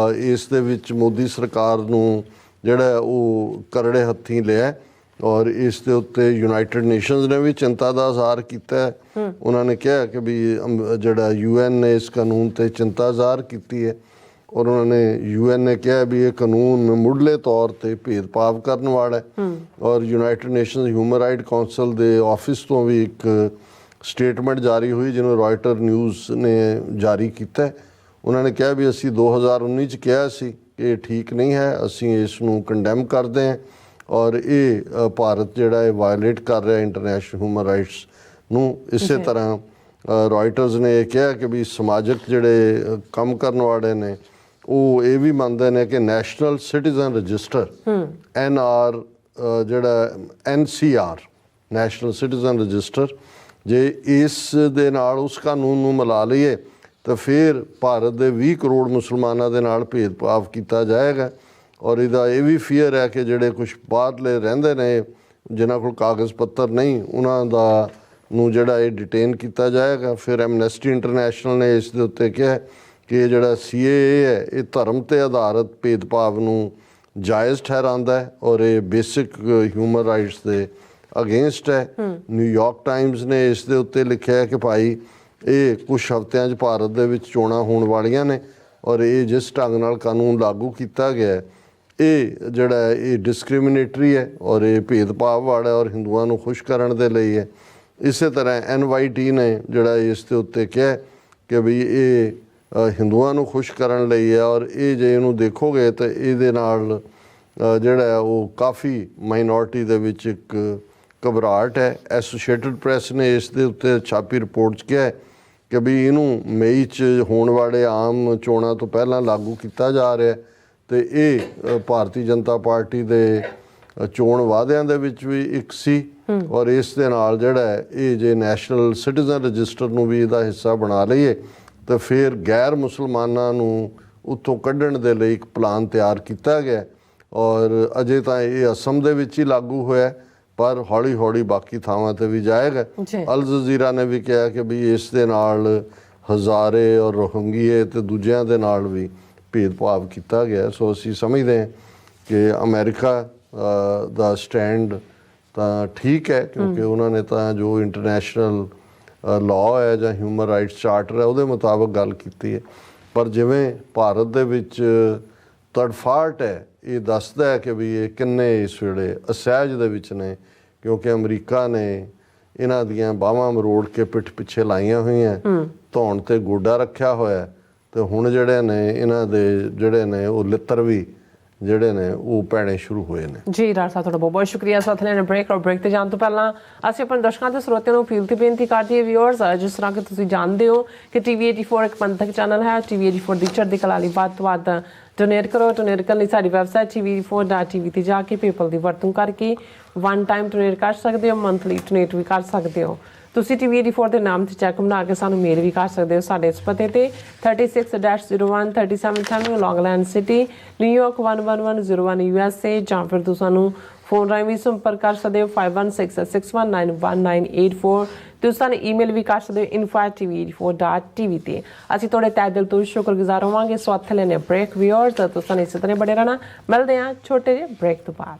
ਇਸ ਦੇ ਵਿੱਚ ਮੋਦੀ ਸਰਕਾਰ ਨੂੰ ਜਿਹੜਾ ਉਹ ਕਰੜੇ ਹੱਥੀਂ ਲਿਆ ਔਰ ਇਸ ਦੇ ਉੱਤੇ ਯੂਨਾਈਟਿਡ ਨੇਸ਼ਨਸ ਨੇ ਵੀ ਚਿੰਤਾ ਦਾ ਇਜ਼ਹਾਰ ਕੀਤਾ ਹੈ। ਉਹਨਾਂ ਨੇ ਕਿਹਾ ਕਿ ਵੀ ਜਿਹੜਾ UN ਨੇ ਇਸ ਕਾਨੂੰਨ 'ਤੇ ਚਿੰਤਾ ਜ਼ਾਹਰ ਕੀਤੀ ਹੈ ਔਰ ਉਹਨਾਂ ਨੇ UN ਨੇ ਕਿਹਾ ਵੀ ਇਹ ਕਾਨੂੰਨ ਮੁੱਢਲੇ ਤੌਰ 'ਤੇ ਭੇਦਭਾਵ ਕਰਨ ਵਾਲਾ ਹੈ। ਔਰ United nations human right council ਦੇ ਆਫਿਸ ਤੋਂ ਵੀ ਇੱਕ ਸਟੇਟਮੈਂਟ ਜਾਰੀ ਹੋਈ ਜਿਹਨੂੰ ਰॉयटर ਨਿਊਜ਼ ਨੇ ਜਾਰੀ ਕੀਤਾ। ਉਹਨਾਂ ਨੇ ਕਿਹਾ ਵੀ ਅਸੀਂ 2019 'ਚ ਕਿਹਾ ਸੀ ਕਿ ਇਹ ਠੀਕ ਨਹੀਂ ਹੈ, ਅਸੀਂ ਇਸ ਨੂੰ ਕੰਡੈਮ ਕਰਦੇ ਹਾਂ ਔਰ ਇਹ ਭਾਰਤ ਜਿਹੜਾ ਇਹ ਵਾਇਲੇਟ ਕਰ ਰਿਹਾ ਇੰਟਰਨੈਸ਼ਨਲ ਹਿਊਮਨ ਰਾਈਟਸ ਨੂੰ। ਇਸੇ ਤਰ੍ਹਾਂ ਰॉयटर्स ਨੇ ਇਹ ਕਿਹਾ ਕਿ ਵੀ ਸਮਾਜਿਕ ਜਿਹੜੇ ਕੰਮ ਕਰਨ ਵਾਲੇ ਨੇ ਉਹ ਇਹ ਵੀ ਮੰਨਦੇ ਨੇ ਕਿ ਨੈਸ਼ਨਲ ਸਿਟੀਜ਼ਨ ਰਜਿਸਟਰ NR ਜਿਹੜਾ NCR ਨੈਸ਼ਨਲ ਸਿਟੀਜ਼ਨ ਰਜਿਸਟਰ, ਜੇ ਇਸ ਦੇ ਨਾਲ ਉਸ ਕਾਨੂੰਨ ਨੂੰ ਮਿਲਾ ਲਈਏ ਤਾਂ ਫਿਰ ਭਾਰਤ ਦੇ 20 ਕਰੋੜ ਮੁਸਲਮਾਨਾਂ ਦੇ ਨਾਲ ਭੇਦਭਾਵ ਕੀਤਾ ਜਾਏਗਾ। ਔਰ ਇਹਦਾ ਇਹ ਵੀ ਫੀਅਰ ਹੈ ਕਿ ਜਿਹੜੇ ਕੁਛ ਬਾਹਰਲੇ ਰਹਿੰਦੇ ਨੇ ਜਿਨ੍ਹਾਂ ਕੋਲ ਕਾਗਜ਼ ਪੱਤਰ ਨਹੀਂ ਉਹਨਾਂ ਦਾ ਨੂੰ ਜਿਹੜਾ ਇਹ ਡਿਟੇਨ ਕੀਤਾ ਜਾਏਗਾ। ਫਿਰ ਐਮਨੈਸਟੀ ਇੰਟਰਨੈਸ਼ਨਲ ਨੇ ਇਸ ਦੇ ਉੱਤੇ ਕਿਹਾ ਕਿ ਇਹ ਜਿਹੜਾ CAA ਹੈ ਇਹ ਧਰਮ 'ਤੇ ਆਧਾਰਿਤ ਭੇਦਭਾਵ ਨੂੰ ਜਾਇਜ਼ ਠਹਿਰਾਉਂਦਾ ਹੈ ਔਰ ਇਹ ਬੇਸਿਕ ਹਿਊਮਨ ਰਾਈਟਸ ਦੇ ਅਗੇਂਸਟ ਹੈ। ਨਿਊਯਾਰਕ ਟਾਈਮਜ਼ ਨੇ ਇਸ ਦੇ ਉੱਤੇ ਲਿਖਿਆ ਕਿ ਭਾਈ ਇਹ ਕੁਛ ਹਫ਼ਤਿਆਂ 'ਚ ਭਾਰਤ ਦੇ ਵਿੱਚ ਚੋਣਾਂ ਹੋਣ ਵਾਲੀਆਂ ਨੇ ਔਰ ਇਹ ਜਿਸ ਢੰਗ ਨਾਲ ਕਾਨੂੰਨ ਲਾਗੂ ਕੀਤਾ ਗਿਆ ਇਹ ਜਿਹੜਾ ਇਹ ਡਿਸਕ੍ਰਿਮੀਨੇਟਰੀ ਹੈ ਔਰ ਇਹ ਭੇਦਭਾਵ ਵਾਲਾ ਔਰ ਹਿੰਦੂਆਂ ਨੂੰ ਖੁਸ਼ ਕਰਨ ਦੇ ਲਈ ਹੈ। ਇਸੇ ਤਰ੍ਹਾਂ NYT ਨੇ ਜਿਹੜਾ ਇਸ ਦੇ ਉੱਤੇ ਕਿਹਾ ਕਿ ਵੀ ਇਹ ਹਿੰਦੂਆਂ ਨੂੰ ਖੁਸ਼ ਕਰਨ ਲਈ ਹੈ ਔਰ ਇਹ ਜੇ ਇਹਨੂੰ ਦੇਖੋਗੇ ਤਾਂ ਇਹਦੇ ਨਾਲ ਜਿਹੜਾ ਉਹ ਕਾਫੀ ਮਾਈਨੋਰਿਟੀ ਦੇ ਵਿੱਚ ਇੱਕ ਘਬਰਾਹਟ ਹੈ। ਐਸੋਸੀਏਟਡ ਪ੍ਰੈਸ ਨੇ ਇਸ ਦੇ ਉੱਤੇ ਛਾਪੀ ਰਿਪੋਰਟ 'ਚ ਕਿਹਾ ਕਿ ਵੀ ਇਹਨੂੰ ਮਈ 'ਚ ਹੋਣ ਵਾਲੇ ਆਮ ਚੋਣਾਂ ਤੋਂ ਪਹਿਲਾਂ ਲਾਗੂ ਕੀਤਾ ਜਾ ਰਿਹਾ ਅਤੇ ਇਹ ਭਾਰਤੀ ਜਨਤਾ ਪਾਰਟੀ ਦੇ ਚੋਣ ਵਾਅਦਿਆਂ ਦੇ ਵਿੱਚ ਵੀ ਇੱਕ ਸੀ ਔਰ ਇਸ ਦੇ ਨਾਲ ਜਿਹੜਾ ਇਹ ਜੇ ਨੈਸ਼ਨਲ ਸਿਟੀਜ਼ਨ ਰਜਿਸਟਰ ਨੂੰ ਵੀ ਇਹਦਾ ਹਿੱਸਾ ਬਣਾ ਲਈਏ ਤਾਂ ਫਿਰ ਗੈਰ ਮੁਸਲਮਾਨਾਂ ਨੂੰ ਉੱਥੋਂ ਕੱਢਣ ਦੇ ਲਈ ਇੱਕ ਪਲਾਨ ਤਿਆਰ ਕੀਤਾ ਗਿਆ ਔਰ ਅਜੇ ਤਾਂ ਇਹ ਅਸਮ ਦੇ ਵਿੱਚ ਹੀ ਲਾਗੂ ਹੋਇਆ ਪਰ ਹੌਲੀ ਹੌਲੀ ਬਾਕੀ ਥਾਵਾਂ 'ਤੇ ਵੀ ਜਾਏਗਾ। ਅਲ ਜਜ਼ੀਰਾ ਨੇ ਵੀ ਕਿਹਾ ਕਿ ਵੀ ਇਸ ਦੇ ਨਾਲ ਹਜ਼ਾਰੇ ਔਰ ਰੋਹਿੰਗੀਏ ਅਤੇ ਦੂਜਿਆਂ ਦੇ ਨਾਲ ਵੀ ਭੇਦਭਾਵ ਕੀਤਾ ਗਿਆ। ਸੋ ਅਸੀਂ ਸਮਝਦੇ ਹਾਂ ਕਿ ਅਮਰੀਕਾ ਦਾ ਸਟੈਂਡ ਤਾਂ ਠੀਕ ਹੈ ਕਿਉਂਕਿ ਉਹਨਾਂ ਨੇ ਤਾਂ ਜੋ ਇੰਟਰਨੈਸ਼ਨਲ ਲਾਅ ਹੈ ਜਾਂ ਹਿਊਮਨ ਰਾਈਟਸ ਚਾਰਟਰ ਹੈ ਉਹਦੇ ਮੁਤਾਬਕ ਗੱਲ ਕੀਤੀ ਹੈ। ਪਰ ਜਿਵੇਂ ਭਾਰਤ ਦੇ ਵਿੱਚ ਤੜਫਾਹਟ ਹੈ, ਇਹ ਦੱਸਦਾ ਹੈ ਕਿ ਵੀ ਇਹ ਕਿੰਨੇ ਇਸ ਵੇਲੇ ਅਸਹਿਜ ਦੇ ਵਿੱਚ ਨੇ, ਕਿਉਂਕਿ ਅਮਰੀਕਾ ਨੇ ਇਹਨਾਂ ਦੀਆਂ ਬਾਹਾਂ ਮਰੋੜ ਕੇ ਪਿੱਠ ਪਿੱਛੇ ਲਾਈਆਂ ਹੋਈਆਂ, ਧੌਣ ਤੇ ਗੋਡਾ ਰੱਖਿਆ ਹੋਇਆ, ਤੇ ਹੁਣ ਜਿਹੜੇ ਨੇ ਇਹਨਾਂ ਦੇ ਜਿਹੜੇ ਨੇ ਉਹ ਲਿੱਤਰ ਵੀ ਜਿਹੜੇ ਨੇ ਉਹ ਪੈਣੇ ਸ਼ੁਰੂ ਹੋਏ ਨੇ। ਜੀ ਡਾਕਟਰ ਸਾਹਿਬ ਤੁਹਾਡਾ ਬਹੁਤ ਬਹੁਤ ਸ਼ੁਕਰੀਆ। ਸਾਥ ਲੈਣੇ ਬ੍ਰੇਕ ਔਰ ਬ੍ਰੇਕ ਤੇ ਜਾਣ ਤੋਂ ਪਹਿਲਾਂ ਅਸੀਂ ਆਪਣੇ ਦਰਸ਼ਕਾਂ ਤੇ ਸਰੋਤਿਆਂ ਨੂੰ ਅਪੀਲ ਤੇ ਬੇਨਤੀ ਕਰਦੇ ਹਾਂ ਵਿਊਅਰਸ, ਜਿਸ ਤਰ੍ਹਾਂ ਕਿ ਤੁਸੀਂ ਜਾਣਦੇ ਹੋ ਕਿ TV 84 ਇੱਕ ਪੰਥਕ ਚੈਨਲ ਹੈ। TV 84 ਦੀ ਚੜ੍ਹਦੀ ਕਲਾ ਲਈ ਵੱਧ ਤੋਂ ਵੱਧ ਡੋਨੇਟ ਕਰੋ। ਡੋਨੇਟ ਕਰਨ ਲਈ ਸਾਡੀ ਵੈਬਸਾਈਟ tv84.tv ਤੇ ਜਾ ਕੇ ਪੇਪਲ ਦੀ ਵਰਤੋਂ ਕਰਕੇ ਵਨ ਟਾਈਮ ਡੋਨੇਟ ਕਰ ਸਕਦੇ ਹੋ, ਮੰਥਲੀ ਡੋਨੇਟ ਵੀ ਕਰ ਸਕਦੇ ਹੋ। ਤੁਸੀਂ TV 84 ਦੇ ਨਾਮ ਤੇ ਚੈੱਕ ਬਣਾ ਕੇ ਸਾਨੂੰ ਮੇਲ ਵੀ ਕਰ ਸਕਦੇ ਹੋ ਸਾਡੇ ਇਸ ਪਤੇ ਤੇ 36-01 37 ਲੌਂਗਲੈਂਡ ਸਿਟੀ, ਨਿਊਯਾਰਕ 11101 USA, ਜਾਂ ਫਿਰ ਤੁਸੀਂ ਸਾਨੂੰ ਫੋਨ ਰਾਹੀਂ ਵੀ ਸੰਪਰਕ ਕਰ ਸਕਦੇ ਹੋ 5166619184। ਤੁਸੀਂ ਸਾਨੂੰ ਈਮੇਲ ਵੀ ਕਰ ਸਕਦੇ ਹੋ info@tv84.tv ਤੇ। ਅਸੀਂ ਤੁਹਾਡੇ ਤਹਿ ਦਿਲ ਤੋਂ ਸ਼ੁਕਰਗੁਜ਼ਾਰ ਹੋਵਾਂਗੇ। ਸੋ ਹੱਥ ਲੈਣੇ ਬ੍ਰੇਕ ਵਿਊਅਰਸ, ਤੁਸੀਂ ਇਸੇ ਤਰ੍ਹਾਂ ਬੜੇ ਰਹਿਣਾ। ਮਿਲਦੇ ਹਾਂ ਛੋਟੇ ਜਿਹੇ ਬ੍ਰੇਕ ਤੋਂ ਬਾਅਦ।